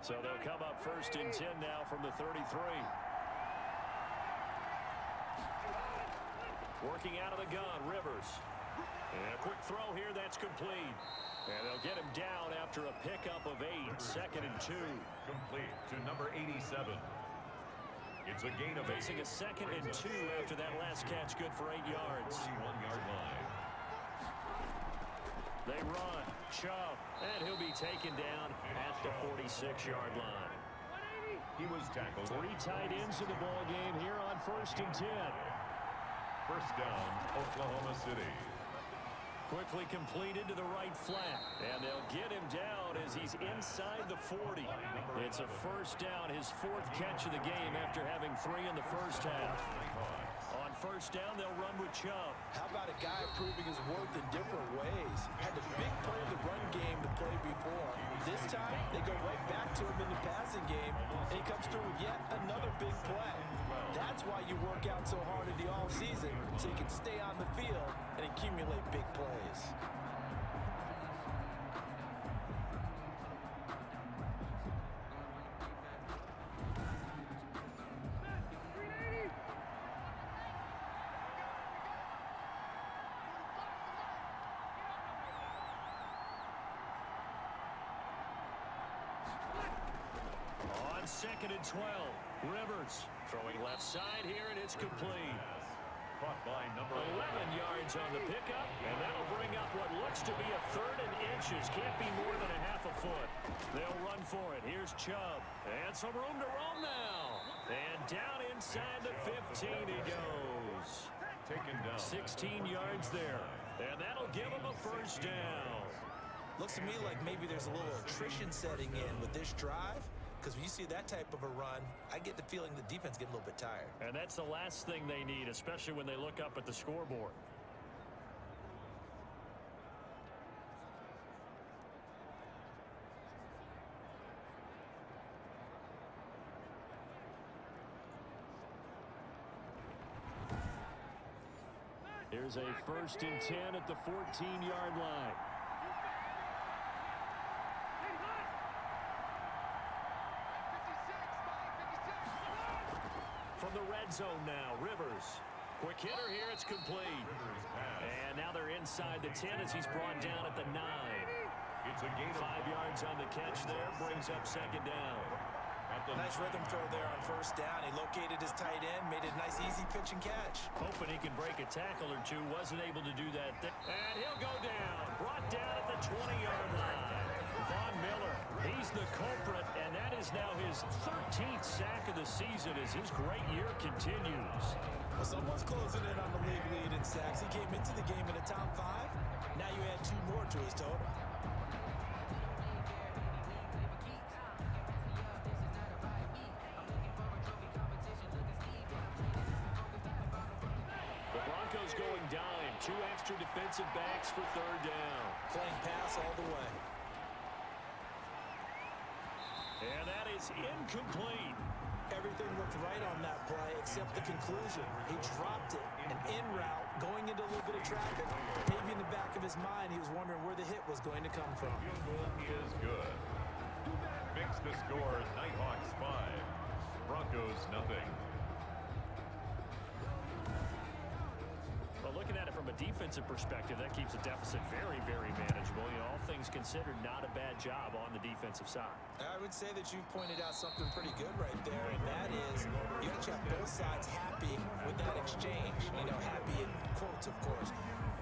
So they'll come up 1st and 10 now from the 33. Working out of the gun, Rivers. And a quick throw here, that's complete. And they'll get him down after a pickup of 8, 2nd and 2. Complete to number 87. It's a gain of 8. Facing a 2nd and 2 after that last catch, good for 8 yards. 41-yard line. They run, Chubb, and he'll be taken down at the 46-yard line. He was tackled. 3 tight ends in the ball game here on 1st and 10. First down, Oklahoma City. Quickly completed to the right flat, and they'll get him down as he's inside the 40. It's a first down, his 4th catch of the game after having 3 in the first half. On first down, they'll run with Chubb. How about a guy proving his worth in different ways? Had the big play of the run game to play before. This time, they go right back to him in the passing game, and he comes through with yet another big play. That's why you work out so hard in the offseason, so you can stay on the field and accumulate big plays. On 2nd and 12, Rivers throwing left side here, and it's complete. Caught by number 11 yards on the pickup, and that'll bring up what looks to be a 3rd and inches. Can't be more than a half a foot. They'll run for it. Here's Chubb, and some room to roam now. And down inside the 15 he goes. taken down. 16 yards there, and that'll give him a first down. Looks to me like maybe there's a little attrition setting in with this drive. Because when you see that type of a run, I get the feeling the defense getting a little bit tired. And that's the last thing they need, especially when they look up at the scoreboard. Here's a 1st and 10 at the 14-yard line. From the red zone now, Rivers. Quick hitter here, it's complete. And now they're inside the 10 as he's brought down at the 9. It's a gain of 5 yards on the catch there, brings up 2nd down. Nice rhythm throw there on first down. He located his tight end, made it a nice easy pitch and catch. Hoping he can break a tackle or two, wasn't able to do that. And he'll go down, brought down at the 20-yard line. Von Miller, he's the culprit, and that is now his 13th sack of the season as his great year continues. Well, someone's closing in on the league lead in sacks. He came into the game in the top 5. Now you add 2 more to his total. The Broncos going dime. 2 extra defensive backs for 3rd down. Playing pass all the way. And that is incomplete. Everything looked right on that play except the conclusion. He dropped it, an in route, going into a little bit of traffic. Maybe in the back of his mind, he was wondering where the hit was going to come from. field goal is good. Makes the score Nighthawks 5, Broncos nothing. Well, looking at it from a defensive perspective, that keeps the deficit very, very manageable. You know, all things considered, not a bad job on the defensive side. I would say that you've pointed out something pretty good right there, and that is you got to have both sides happy with that exchange. You know, happy in quotes, of course.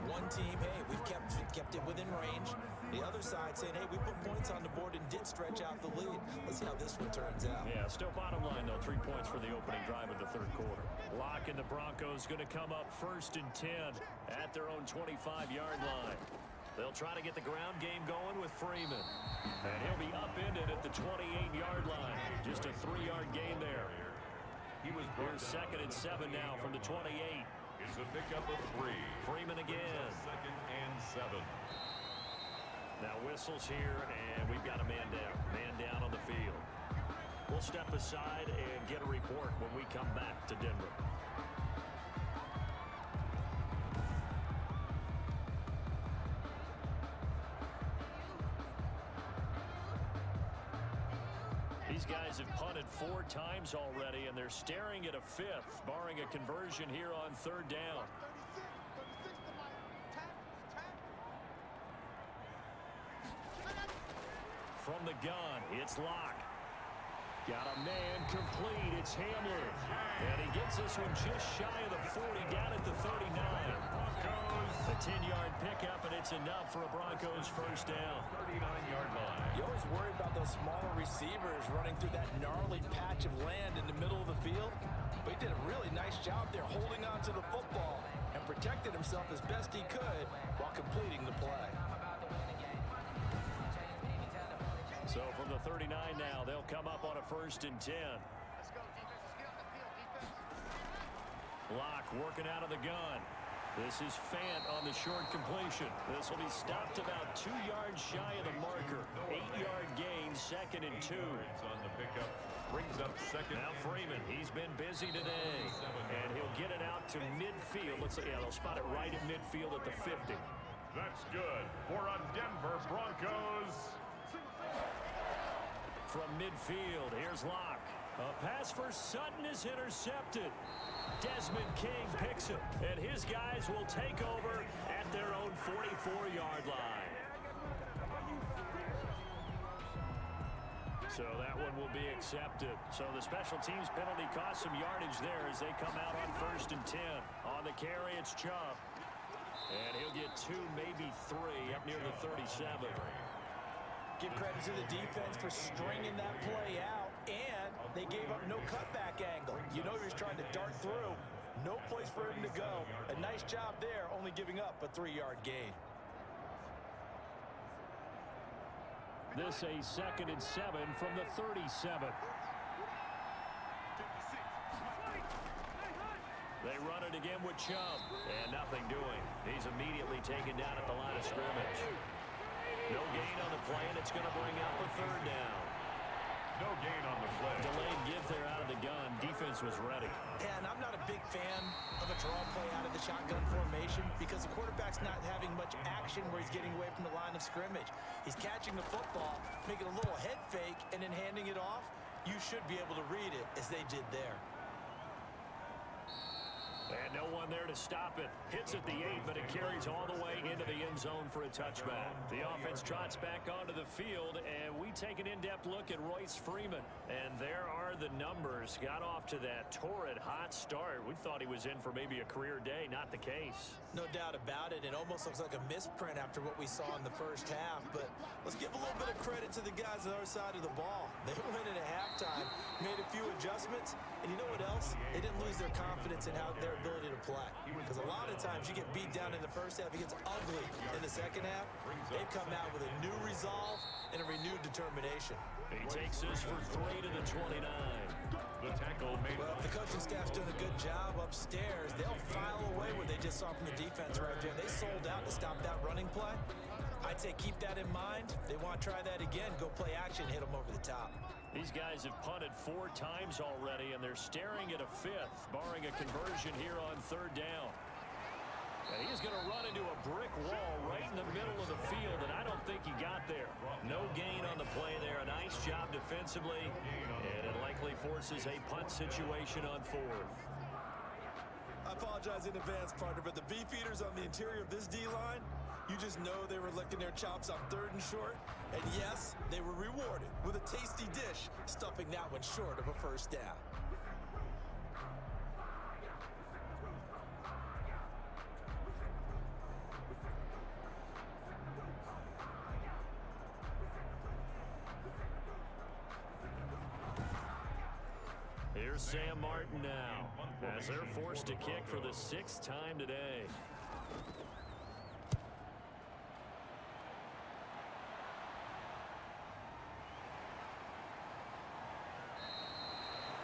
One team, hey, we've kept it within range. The other side saying, hey, we put points on the board and did stretch out the lead. Let's see how this one turns out. Yeah, still bottom line, though, 3 points for the opening drive of the 3rd quarter. Locke and the Broncos going to come up 1st and 10 at their own 25-yard line. They'll try to get the ground game going with Freeman. And he'll be upended at the 28-yard line. Just a 3-yard gain there. Here's 2nd and 7 now from the 28. It's a pickup of 3. Freeman again. 2nd and 7. Now whistles here, and we've got a man down. Man down on the field. We'll step aside and get a report when we come back to Denver. These guys have punted 4 times already, and they're staring at a 5th, barring a conversion here on 3rd down. From the gun, it's Locke. Got a man complete. It's Hamler. And he gets this one just shy of the 40, down at the 39. A 10-yard pickup, and it's enough for a Broncos first down. 39-yard line. You always worry about those smaller receivers running through that gnarly patch of land in the middle of the field. But he did a really nice job there holding on to the football and protected himself as best he could while completing the play. So from the 39 now, they'll come up on a 1st and 10. Locke working out of the gun. This is Fant on the short completion. This will be stopped about 2 yards shy of the marker. 8-yard gain, 2nd and 2. On the pickup, brings up 2nd. Now Freeman, he's been busy today. And he'll get it out to midfield. Let's see, yeah, they'll spot it right at midfield at the 50. That's good for a Denver Broncos. From midfield, here's Locke. A pass for Sutton is intercepted. Desmond King picks it, and his guys will take over at their own 44-yard line. So that one will be accepted. So the special teams penalty cost some yardage there as they come out on 1st and 10. On the carry, it's Chubb. And he'll get 2, maybe 3 up near the 37. Give credit to the defense for stringing that play out, and they gave up no cutback angle. You know he was trying to dart through. No place for him to go. A nice job there, only giving up a 3-yard gain. This a 2nd and 7 from the 37. They run it again with Chubb, and nothing doing. He's immediately taken down at the line of scrimmage. No gain on the play, and it's going to bring up a 3rd down. No gain on the play. Delayed give there out of the gun. Defense was ready. Yeah, and I'm not a big fan of a draw play out of the shotgun formation because the quarterback's not having much action where he's getting away from the line of scrimmage. He's catching the football, making a little head fake, and then handing it off. You should be able to read it as they did there. And no one there to stop it. Hits at the 8, but it carries all the way into the end zone for a touchback. The offense trots back onto the field, and we take an in-depth look at Royce Freeman. And there are the numbers. Got off to that torrid hot start. We thought he was in for maybe a career day. Not the case. No doubt about it. It almost looks like a misprint after what we saw in the first half. But let's give a little bit of credit to the guys on the other side of the ball. They went in at halftime, made a few adjustments, and you know what else? They didn't lose their confidence in how their ability to play. Because a lot of times you get beat down in the first half, it gets ugly in the second half. They've come out with a new resolve and a renewed determination. He takes this for 3 to the 29. The tackle made. Well, if the coaching staff's doing a good job upstairs, they'll file away what they just saw from the defense right there. They sold out to stop that running play. I'd say keep that in mind. They want to try that again, go play action, hit them over the top. These guys have punted 4 times already, and they're staring at a 5th, barring a conversion here on 3rd down. And he's going to run into a brick wall right in the middle of the field, and I don't think he got there. No gain on the play there. A nice job defensively, and it likely forces a punt situation on 4th. I apologize in advance, partner, but the beefeaters on the interior of this D-line, you just know they were licking their chops on 3rd and short. And yes, they were rewarded with a tasty dish, stuffing that one short of a first down. Here's Sam Martin now, as they're forced to kick for the 6th time today.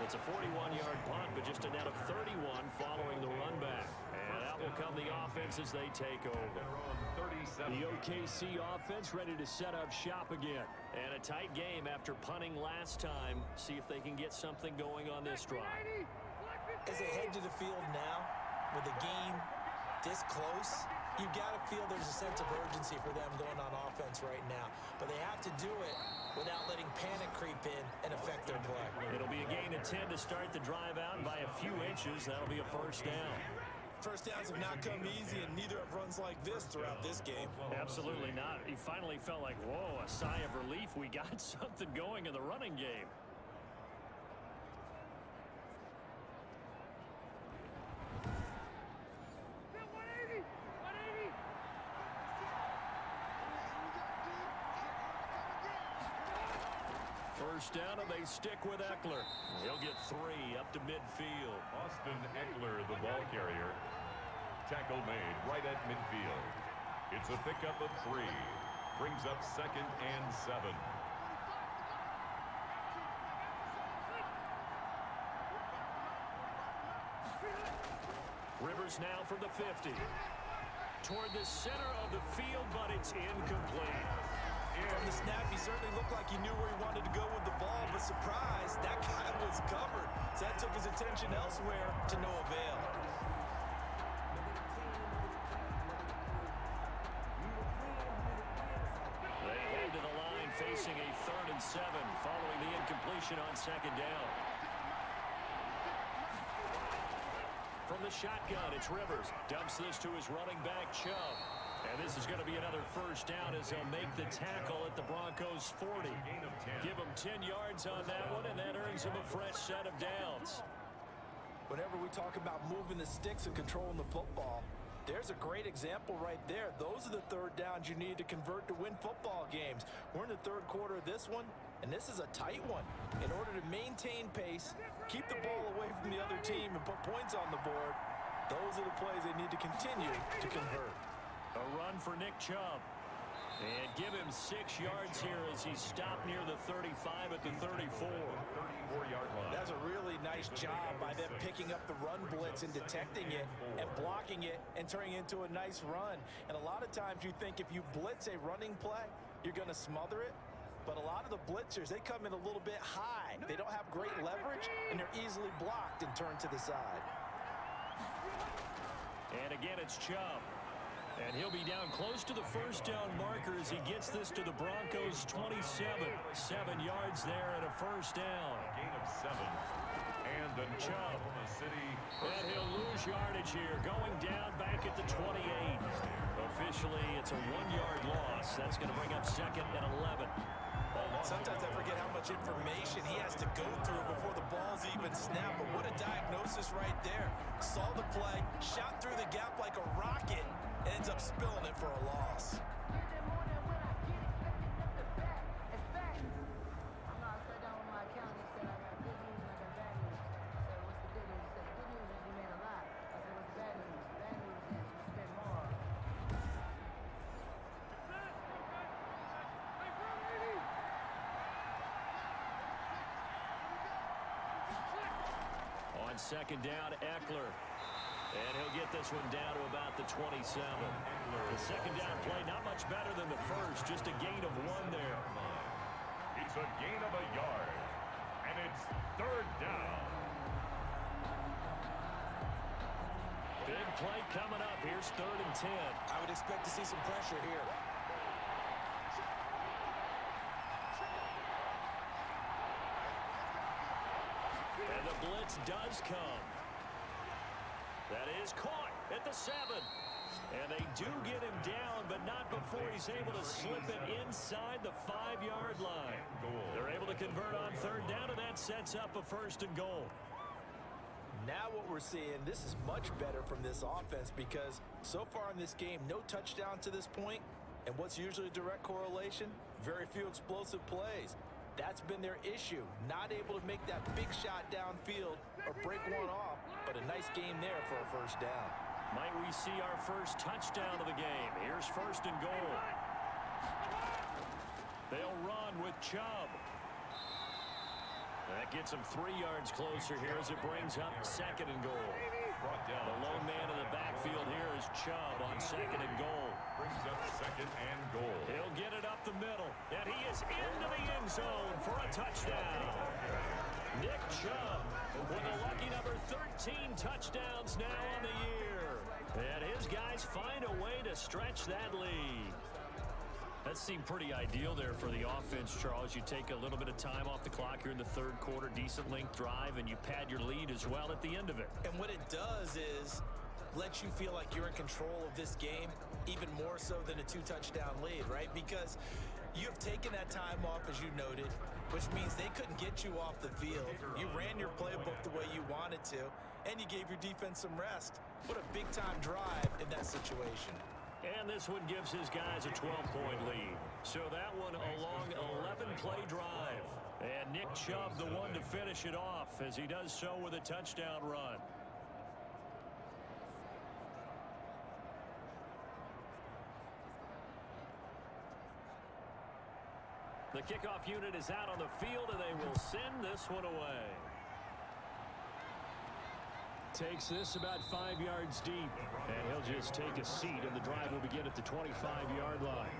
It's a 41-yard punt, but just a net of 31 following the run back. And out will come the offense as they take over. The OKC offense ready to set up shop again. And a tight game after punting last time. See if they can get something going on this drive. As they head to the field now, with the game this close, you've got to feel there's a sense of urgency for them going on offense right now. But they have to do it without letting panic creep in and affect their play. It'll be a gain of 10 to start the drive out, and by a few inches, that'll be a first down. First downs have not come easy, and neither have runs like this throughout this game. Absolutely not. He finally felt like, whoa, a sigh of relief. We got something going in the running game. First down, and they stick with Eckler. He'll get 3 up to midfield. Austin Eckler, the ball carrier. Tackle made right at midfield. It's a pickup of 3. Brings up 2nd and 7. Rivers now from the 50. Toward the center of the field, but it's incomplete. From the snap, he certainly looked like he knew where he wanted to go with the ball, but surprise, that guy was covered. So that took his attention elsewhere to no avail. They head to the line facing a 3rd and 7 following the incompletion on 2nd down. From the shotgun, it's Rivers. Dumps this to his running back, Chubb. And this is going to be another first down as he'll make the tackle at the Broncos' 40. Give him 10 yards on that one, and that earns him a fresh set of downs. Whenever we talk about moving the sticks and controlling the football, there's a great example right there. Those are the 3rd downs you need to convert to win football games. We're in the 3rd quarter of this one, and this is a tight one. In order to maintain pace, keep the ball away from the other team, and put points on the board, those are the plays they need to continue to convert. A run for Nick Chubb. And give him 6 yards here as he stopped near the 35 at the 34. 34-yard line. That's a really nice job by them picking up the run blitz and detecting it and blocking it and turning it into a nice run. And a lot of times you think if you blitz a running play, you're going to smother it. But a lot of the blitzers, they come in a little bit high. They don't have great leverage, and they're easily blocked and turned to the side. And again, it's Chubb. And he'll be down close to the first down marker as he gets this to the Broncos' 27. 7 yards there and a first down. Gain of 7. And the Chubb. City. And he'll lose yardage here, going down back at the 28. Officially, it's a 1-yard loss. That's going to bring up 2nd and 11. Sometimes I forget how much information he has to go through before the ball's even snapped. But what a diagnosis right there. Saw the play, shot through the gap like a rocket, and ends up spilling it for a loss. On 2nd down, Eckler. And he'll get this one down to about the 27. The 2nd down play, not much better than the first, just a gain of 1 there. It's a gain of a yard. And it's 3rd down. Big play coming up. Here's 3rd and 10. I would expect to see some pressure here. And the blitz does come. That is caught at the 7. And they do get him down, but not before he's able to slip it inside the 5-yard line. They're able to convert on 3rd down, and that sets up a 1st and goal. Now what we're seeing, this is much better from this offense because so far in this game, no touchdown to this point. And what's usually a direct correlation? Very few explosive plays. That's been their issue. Not able to make that big shot downfield or break one off, but a nice game there for a 1st down. Might we see our first touchdown of the game? Here's 1st and goal. They'll run with Chubb. That gets him 3 yards closer here as it brings up 2nd and goal. The lone man in the backfield here is Chubb on 2nd and goal. Brings up 2nd and goal. He'll get it up the middle, and he is into the end zone for a touchdown. Nick Chubb with a lucky number 13 touchdowns now on the year. And his guys find a way to stretch that lead. That seemed pretty ideal there for the offense, Charles. You take a little bit of time off the clock here in the 3rd quarter, decent length drive, and you pad your lead as well at the end of it. And what it does is let you feel like you're in control of this game, even more so than a 2-touchdown lead, right? Because you have taken that time off, as you noted, which means they couldn't get you off the field. You ran your playbook the way you wanted to, and you gave your defense some rest. What a big-time drive in that situation. And this one gives his guys a 12-point lead. So that one a long 11-play drive. And Nick Chubb the one to finish it off as he does so with a touchdown run. The kickoff unit is out on the field, and they will send this one away. Takes this about 5 yards deep, and he'll just take a seat, and the drive will begin at the 25-yard line.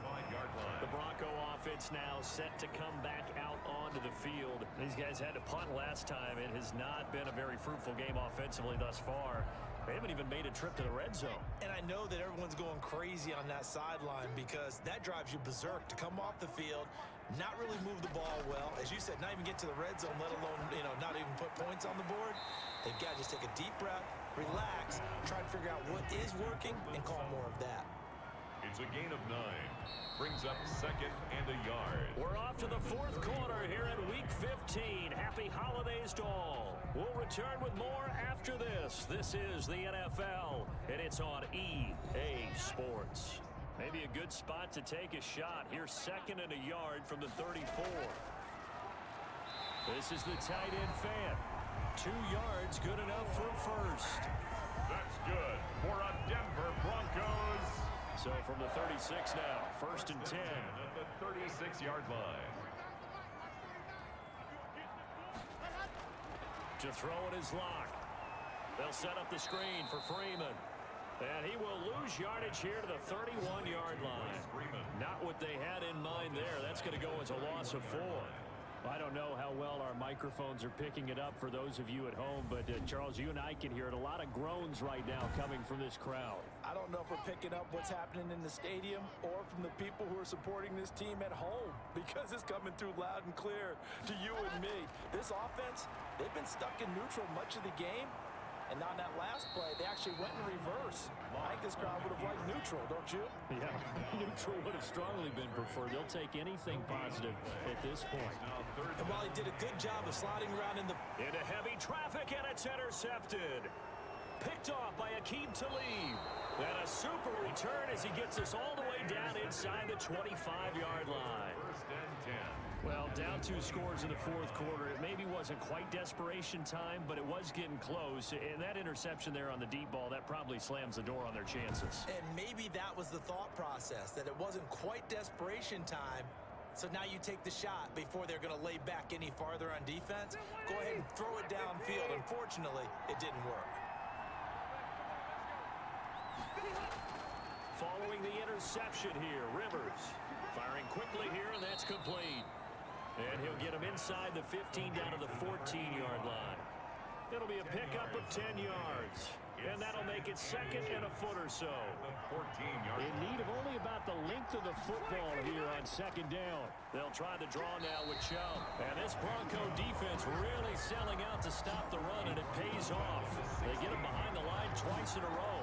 The Bronco offense now set to come back out onto the field. These guys had to punt last time. It has not been a very fruitful game offensively thus far. They haven't even made a trip to the red zone. And I know that everyone's going crazy on that sideline because that drives you berserk to come off the field, not really move the ball well. As you said, not even get to the red zone, let alone, not even put points on the board. They've got to just take a deep breath, relax, try to figure out what is working, and call more of that. It's a gain of 9. Brings up 2nd and a yard. We're off to the 4th quarter here in Week 15. Happy holidays to all. We'll return with more after this. This is the NFL, and it's on EA Sports. Maybe a good spot to take a shot. Here's 2nd and a yard from the 34. This is the tight end fan. 2 yards, good enough for first. That's good for a Denver Broncos. So from the 36 now, 1st and 10. At the 36-yard line. To throw in his lock. They'll set up the screen for Freeman. And he will lose yardage here to the 31-yard line. Not what they had in mind there. That's going to go as a loss of 4. I don't know how well our microphones are picking it up for those of you at home, but Charles, you and I can hear it. A lot of groans right now coming from this crowd. I don't know if we're picking up what's happening in the stadium or from the people who are supporting this team at home, because it's coming through loud and clear to you and me. This offense, they've been stuck in neutral much of the game. And on that last play, they actually went in reverse. I think this crowd would have liked neutral, don't you? Yeah, neutral would have strongly been preferred. They'll take anything positive at this point. And while he did a good job of sliding around into heavy traffic, and it's intercepted. Picked off by Aqib Talib. And a super return as he gets us all the way down inside the 25-yard line. 1st and 10. Well, down 2 scores in the 4th quarter. It maybe wasn't quite desperation time, but it was getting close. And that interception there on the deep ball, that probably slams the door on their chances. And maybe that was the thought process, that it wasn't quite desperation time. So now you take the shot before they're going to lay back any farther on defense. Go ahead and throw it downfield. Unfortunately, it didn't work. Following the interception here, Rivers firing quickly here, and that's complete. And he'll get him inside the 15 down to the 14-yard line. It'll be a pickup of 10 yards. And that'll make it 2nd and a foot or so. In need of only about the length of the football here on 2nd down. They'll try the draw now with Chubb. And this Bronco defense really selling out to stop the run, and it pays off. They get him behind the line twice in a row.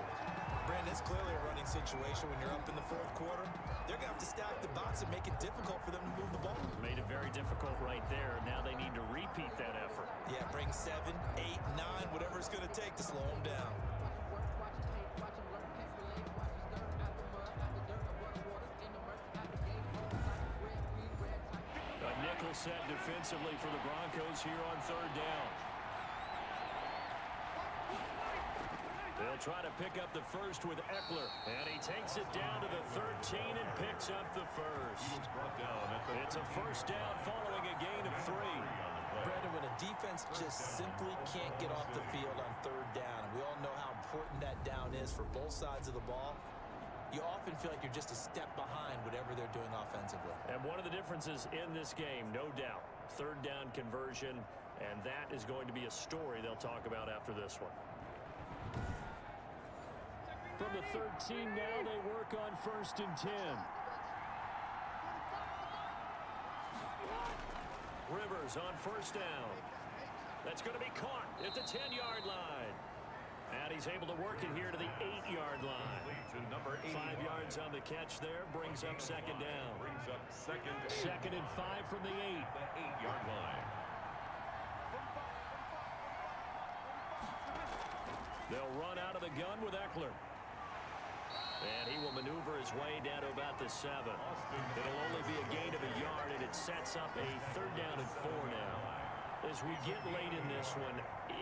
Brandon, it's clearly a running situation when you're up in the 4th quarter. They're going to have to stack the box and make it difficult for them to move the ball. Made it very difficult right there. Now they need to repeat that effort. Yeah, bring 7, 8, 9, whatever it's going to take to slow them down. A nickel set defensively for the Broncos here on 3rd down. They'll try to pick up the first with Eckler, and he takes it down to the 13 and picks up the first. It's a 1st down following a gain of 3. Brandon, when a just simply can't get off the field on third down. And we all know how important that down is for both sides of the ball. You often feel like you're just a step behind whatever they're doing offensively. And one of the differences in this game, no doubt, third down conversion, and that is going to be a story they'll talk about after this one. From the 13 now, they work on 1st and 10. Rivers on 1st down. That's going to be caught at the 10-yard line. And he's able to work it here to the 8-yard line. 5 yards on the catch there, brings up 2nd down. Second and 5 from the 8. The 8-yard line. They'll run out of the gun with Eckler. And he will maneuver his way down to about the 7. It'll only be a gain of a yard, and it sets up a 3rd down and 4 now. As we get late in this one,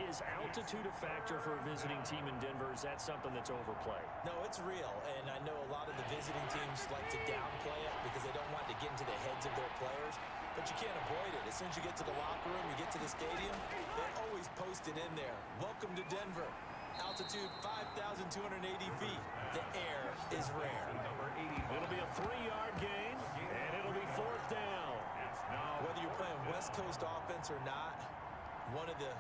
is altitude a factor for a visiting team in Denver? Is that something that's overplayed? No, it's real, and I know a lot of the visiting teams like to downplay it because they don't want to get into the heads of their players, but you can't avoid it. As soon as you get to the locker room, you get to the stadium, they always post it in there. Welcome to Denver. Altitude 5,280 feet. The air is rare. It'll be a 3-yard gain, and it'll be 4th down. Whether you're playing West Coast offense or not, one of the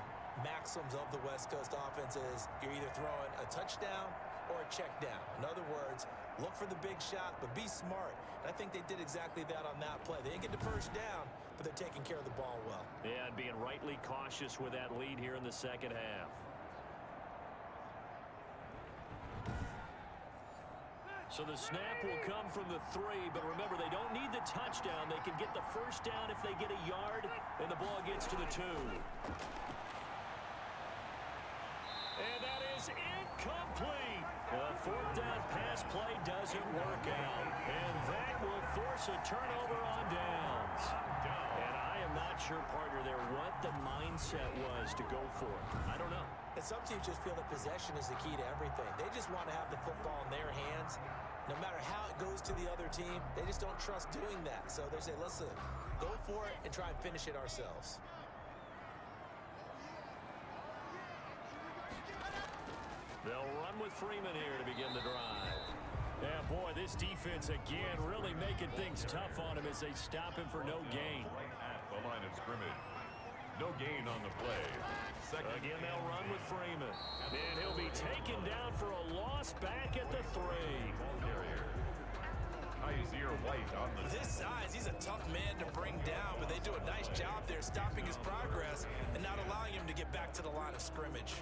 maxims of the West Coast offense is you're either throwing a touchdown or a check down. In other words, look for the big shot, but be smart. And I think they did exactly that on that play. They didn't get the 1st down, but they're taking care of the ball well. Yeah, and being rightly cautious with that lead here in the 2nd half. So the snap will come from the 3, but remember, they don't need the touchdown. They can get the 1st down if they get a yard, and the ball gets to the 2. And that is incomplete. The 4th down pass play doesn't work out, and that will force a turnover on downs. And I am not sure, partner, there what the mindset was to go for it. I don't know. And some teams just feel that possession is the key to everything. They just want to have the football in their hands. No matter how it goes to the other team, they just don't trust doing that. So they say, listen, go for it and try and finish it ourselves. They'll run with Freeman here to begin the drive. Yeah, boy, this defense again really making things tough on him as they stop him for no gain. Right at the line of scrimmage. No gain on the play. Again, they'll run with Freeman. And he'll be taken down for a loss back at the 3. White on the This size, he's a tough man to bring down, but they do a nice job there stopping his progress and not allowing him to get back to the line of scrimmage.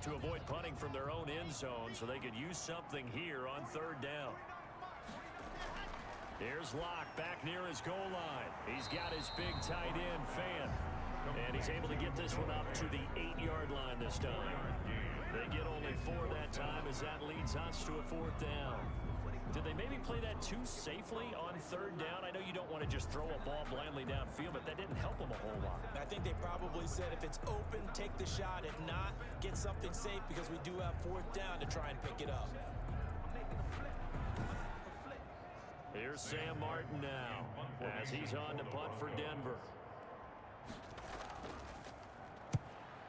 To avoid punting from their own end zone so they could use something here on 3rd down. Here's Locke back near his goal line. He's got his big tight end, Fan. And he's able to get this one up to the 8-yard line this time. They get only 4 that time as that leads us to a 4th down. Did they maybe play that too safely on 3rd down? I know you don't want to just throw a ball blindly downfield, but that didn't help them a whole lot. I think they probably said if it's open, take the shot. If not, get something safe because we do have 4th down to try and pick it up. Here's Sam Martin now as he's on to punt for Denver.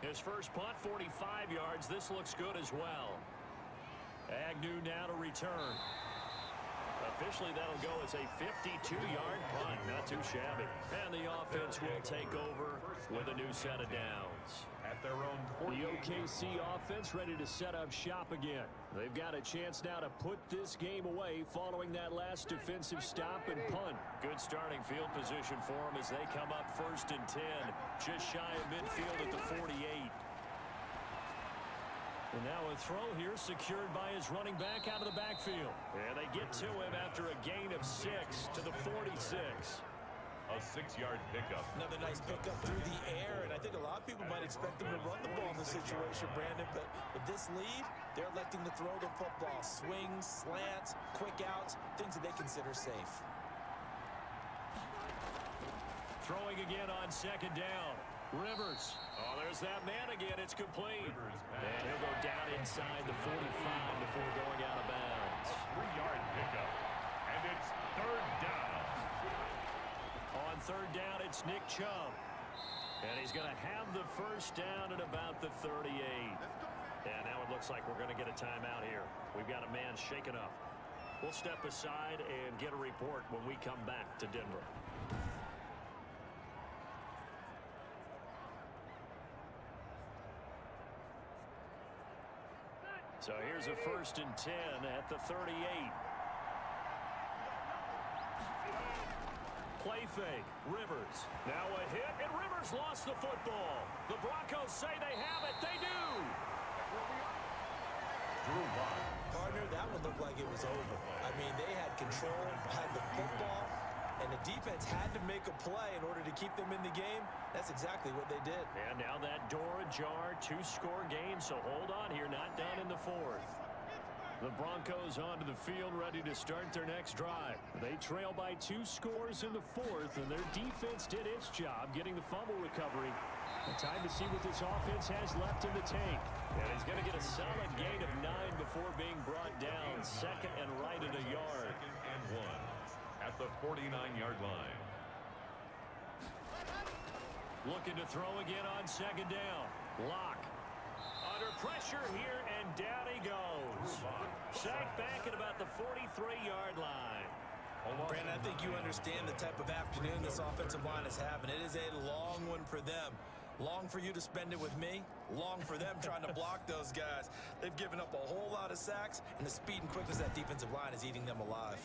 His first punt, 45 yards. This looks good as well. Agnew now to return. Officially, that'll go as a 52-yard punt. Not too shabby. And the offense will take over with a new set of downs. at their own 40. The OKC offense ready to set up shop again. They've got a chance now to put this game away following that last defensive stop and punt. Good starting field position for them as they come up 1st and 10, just shy of midfield at the 48. And now a throw here secured by his running back out of the backfield. And they get to him after a gain of 6 to the 46. A 6-yard pickup. Another nice pickup through the air, and I think a lot of people might expect them to run the ball in this situation, Brandon, but with this lead, they're electing to throw the football. Swings, slants, quick outs, things that they consider safe. Throwing again on second down. Rivers. Oh, there's that man again. It's complete. And he'll go down inside the 45 before going out of bounds. 3-yard pickup. And it's third down. On third down, it's Nick Chubb. And he's going to have the first down at about the 38. And now it looks like we're going to get a timeout here. We've got a man shaken up. We'll step aside and get a report when we come back to Denver. So here's a 1st and 10 at the 38. Play fake. Rivers. Now a hit, and Rivers lost the football. The Broncos say they have it. They do. Partner, that one looked like it was over. I mean, they had control, had the football, and the defense had to make a play in order to keep them in the game. That's exactly what they did. And now that door ajar, 2-score game, so hold on here, not done in the 4th. The Broncos onto the field ready to start their next drive. They trail by 2 scores in the 4th, and their defense did its job getting the fumble recovery. Time to see what this offense has left in the tank. And he's going to get a solid gain of 9 before being brought down. 2nd and right at a yard. 2nd and 1 at the 49-yard line. Looking to throw again on 2nd down. Lock. Under pressure here, and down he goes. Sacked back at about the 43-yard line. Brandon, I think you understand the type of afternoon this offensive line is having. It is a long one for them. Long for you to spend it with me. Long for them trying to block those guys. They've given up a whole lot of sacks, and the speed and quickness of that defensive line is eating them alive.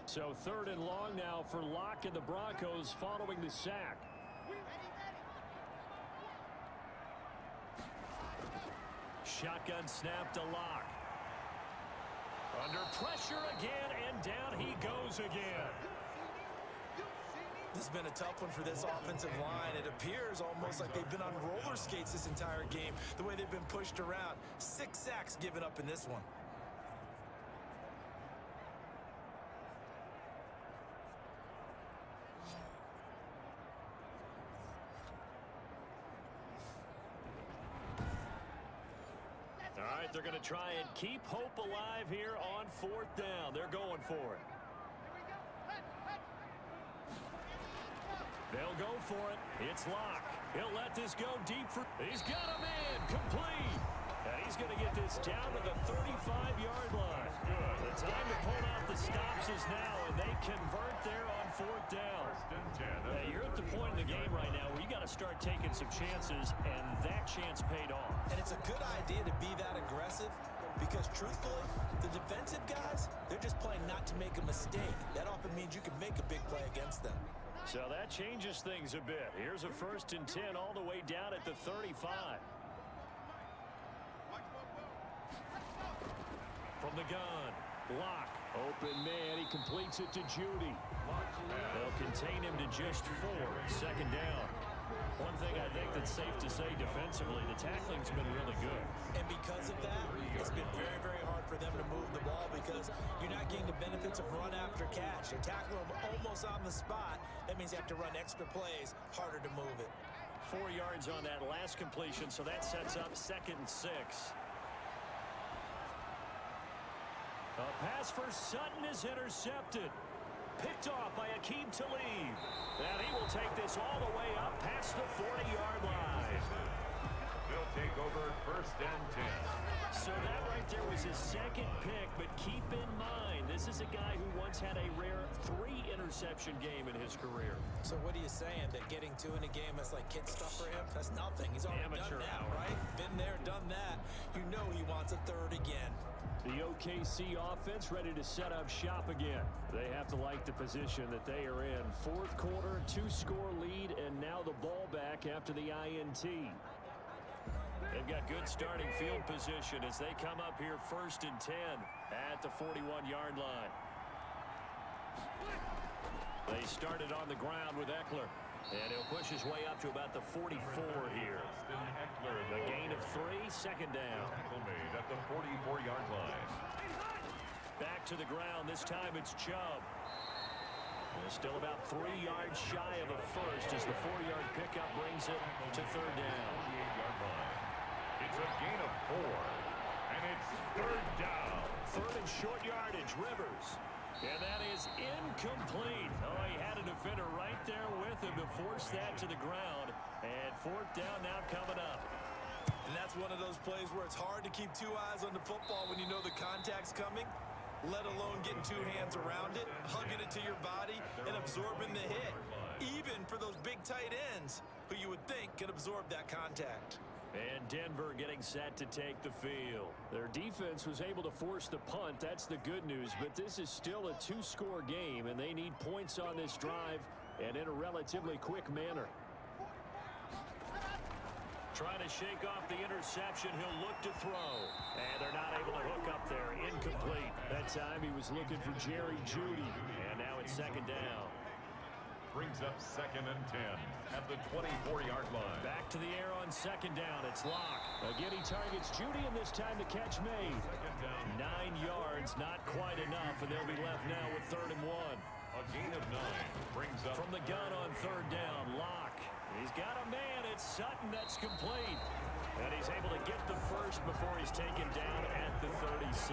So 3rd and long now for Locke and the Broncos following the sack. Shotgun snap to Locke. Under pressure again, and down he goes again. This has been a tough one for this offensive line. It appears almost like they've been on roller skates this entire game, the way they've been pushed around. 6 sacks given up in this one. All right, they're going to try and keep hope alive here on 4th down. They're going for it. They'll go for it. It's Locke. He'll let this go deep for... He's got a man complete. And he's going to get this down to the 35-yard line. The time to pull out the stops is now, and they convert there on 4th down. Hey, you're at the point in the game right now where you got to start taking some chances, and that chance paid off. And it's a good idea to be that aggressive because, truthfully, the defensive guys, they're just playing not to make a mistake. That often means you can make a big play against them. So that changes things a bit. Here's a 1st and 10 all the way down at the 35. From the gun, Locke. Open man, he completes it to Judy. They'll contain him to just 4. 2nd down. One thing I think that's safe to say defensively, the tackling's been really good. And because of that, it's been very, very hard for them to move the ball because you're not getting the benefits of run after catch. You're tackling them almost on the spot. That means you have to run extra plays, harder to move it. 4 yards on that last completion, so that sets up 2nd and 6. A pass for Sutton is intercepted. Picked off by Akeem Talib. And he will take this all the way up past the 40-yard line. They'll take over 1st and 10. So that right there was his 2nd pick, but keep in mind, this is a guy who once had a rare 3-interception game in his career. So what are you saying, that getting 2 in a game, that's like kid stuff for him? That's nothing. He's already Amateur done that, hour. right? Been there, done that. You know he wants a 3rd again. The OKC offense ready to set up shop again. They have to like the position that they are in. 4th quarter, 2-score lead, and now the ball back after the INT. They've got good starting field position as they come up here 1st and 10 at the 41-yard line. They started on the ground with Eckler. And he'll push his way up to about the 44 here. A gain of 3, 2nd down. Tackle made at the 44-yard line. Back to the ground. This time it's Chubb. Still about 3 yards shy of a first as the 4-yard pickup brings it to third down. It's a gain of 4, and it's third down. Third and short yardage, Rivers. And that is incomplete. Oh, he had a defender right there with him to force that to the ground. And fourth down now coming up. And that's one of those plays where it's hard to keep 2 eyes on the football when you know the contact's coming, let alone getting 2 hands around it, hugging it to your body, and absorbing the hit. Even for those big tight ends who you would think can absorb that contact. And Denver getting set to take the field. Their defense was able to force the punt. That's the good news. But this is still a 2-score game, and they need points on this drive and in a relatively quick manner. Trying to shake off the interception. He'll look to throw. And they're not able to hook up there. Incomplete. That time he was looking for Jerry Jeudy. And now it's second down. Brings up 2nd and 10 at the 24-yard line. Back to the air on second down. It's Locke. Again, he targets Jeudy, and this time the catch made. 9 yards, not quite enough, and they'll be left now with 3rd and 1. A gain of 9 brings up. From the gun on third down, Locke. He's got a man. It's Sutton. That's complete. And he's able to get the first before he's taken down at the 36.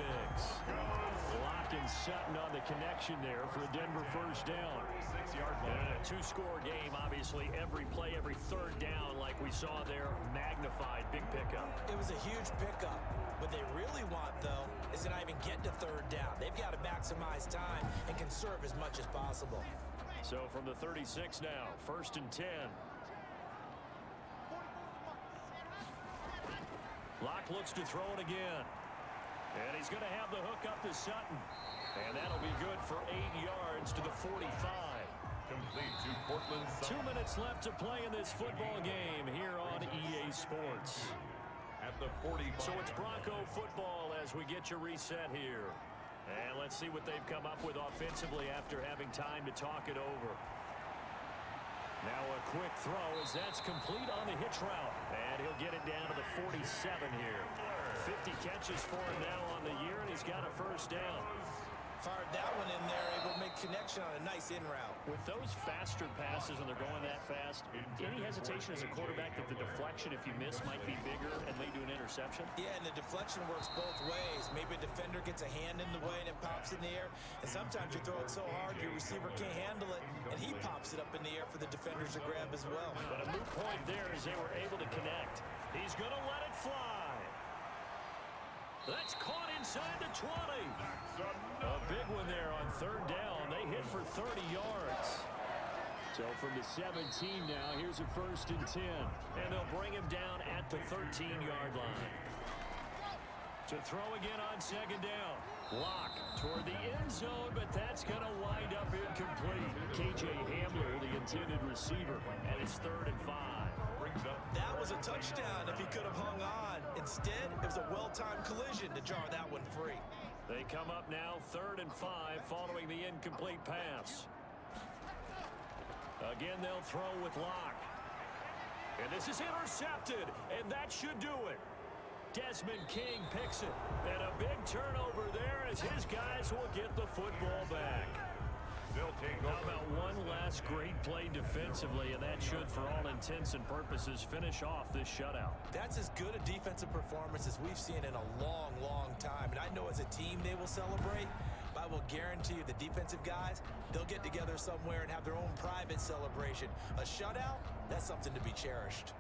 Locke and Sutton on the connection there for a Denver first down. 6-yard line. And a 2-score game, obviously. Every play, every third down, like we saw there, magnified. Big pickup. It was a huge pickup. What they really want, though, is to not even get to third down. They've got to maximize time and conserve as much as possible. So from the 36 now, 1st and 10. Locke looks to throw it again. And he's going to have the hook up to Sutton. And that'll be good for 8 yards to the 45. Complete to Portland. 2 minutes left to play in this football game here on EA Sports. At the 45. So it's Bronco football as we get you reset here. And let's see what they've come up with offensively after having time to talk it over. Now a quick throw as that's complete on the hitch route. And he'll get it down to the 47 here. 50 catches for him now on the year, and he's got a first down. Fired that one in there, able to make connection on a nice in route. With those faster passes and they're going that fast, any hesitation as a quarterback that the deflection, if you miss, might be bigger and lead to an interception? Yeah, and the deflection works both ways. Maybe a defender gets a hand in the way and it pops in the air. And sometimes you throw it so hard your receiver can't handle it, and he pops it up in the air for the defenders to grab as well. But a moot point there as they were able to connect. He's going to let it fly. That's caught inside the 20. A big one there on third down. They hit for 30 yards. So from the 17 now, here's a 1st and 10. And they'll bring him down at the 13-yard line. To throw again on second down. Locke toward the end zone, but that's going to wind up incomplete. KJ Hamler, the intended receiver, and it's 3rd and 5. That was a touchdown if he could have hung on. Instead, it was a well-timed collision to jar that one free. They come up now 3rd and 5 following the incomplete pass. Again, they'll throw with Locke. And this is intercepted, and that should do it. Desmond King picks it. And a big turnover there as his guys will get the football back. How about one last great play defensively, and that should, for all intents and purposes, finish off this shutout. That's as good a defensive performance as we've seen in a long, long time. And I know as a team they will celebrate, but I will guarantee you the defensive guys, they'll get together somewhere and have their own private celebration. A shutout, that's something to be cherished.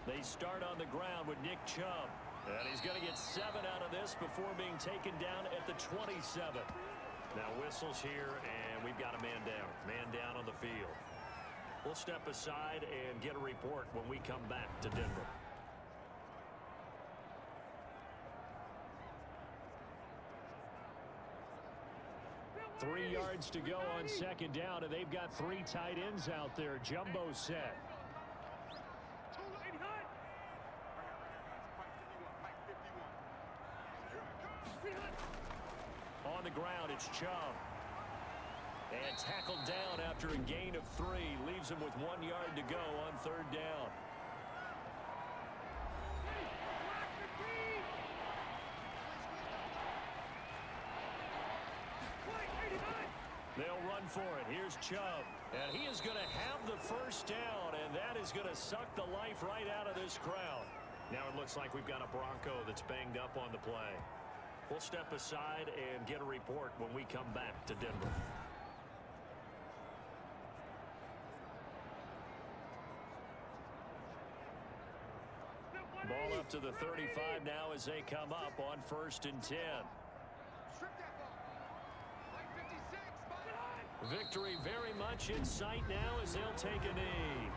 They start on the ground with Nick Chubb. And he's going to get 7 out of this before being taken down at the 27. Now whistles here, and we've got a man down. Man down on the field. We'll step aside and get a report when we come back to Denver. Three yards to go on second down, and they've got 3 tight ends out there. Jumbo set. On the ground, it's Chubb. And tackled down after a gain of 3. Leaves him with 1 yard to go on third down. They'll run for it. Here's Chubb. And he is going to have the first down, and that is going to suck the life right out of this crowd. Now it looks like we've got a Bronco that's banged up on the play. We'll step aside and get a report when we come back to Denver. Ball up to the 35 now as they come up on 1st and 10. Victory very much in sight now as they'll take a knee.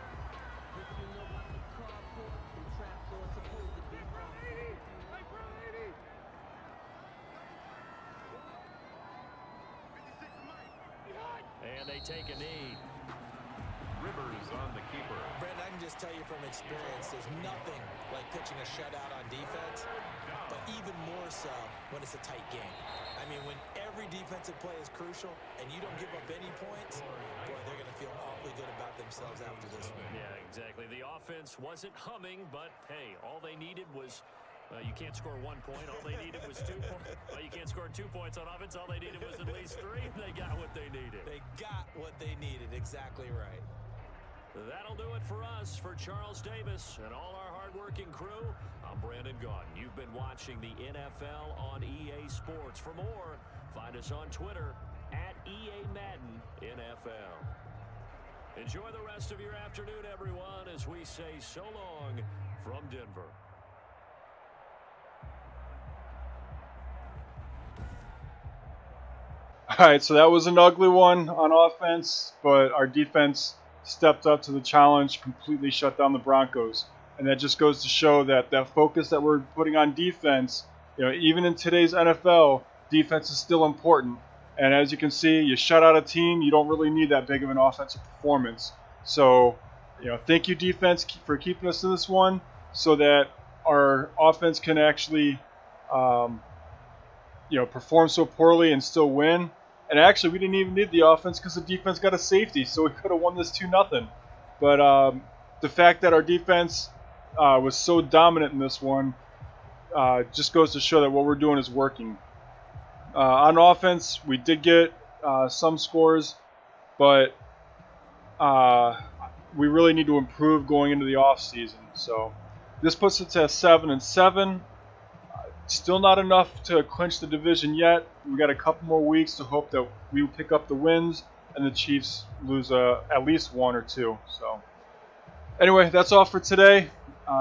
And they take a knee. Rivers on the keeper. Brandon, I can just tell you from experience, there's nothing like pitching a shutout on defense, but even more so when it's a tight game. I mean, when every defensive play is crucial and you don't give up any points, boy, they're going to feel awfully good about themselves after this one. Yeah, exactly. The offense wasn't humming, but hey, all they needed was you can't score 1 point. All they needed was 2 points. Well, you can't score 2 points on offense. All they needed was at least 3. They got what they needed. They got what they needed. Exactly right. That'll do it for us. For Charles Davis and all our hardworking crew, I'm Brandon Gaudin. You've been watching the NFL on EA Sports. For more, find us on Twitter at EA Madden NFL. Enjoy the rest of your afternoon, everyone, as we say so long from Denver. All right, so that was an ugly one on offense, but our defense stepped up to the challenge, completely shut down the Broncos. And that just goes to show that that focus that we're putting on defense, even in today's NFL, defense is still important. And as you can see, you shut out a team, you don't really need that big of an offensive performance. So, thank you, defense, for keeping us in this one so that our offense can actually perform so poorly and still win. And actually, we didn't even need the offense because the defense got a safety, so we could have won this 2-0. But the fact that our defense was so dominant in this one just goes to show that what we're doing is working. On offense, we did get some scores, but we really need to improve going into the offseason. So this puts us at 7-7. Still not enough to clinch the division yet. We got a couple more weeks to hope that we will pick up the wins and the Chiefs lose at least 1 or 2. So anyway, that's all for today.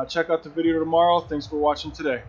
Check out the video tomorrow. Thanks for watching today.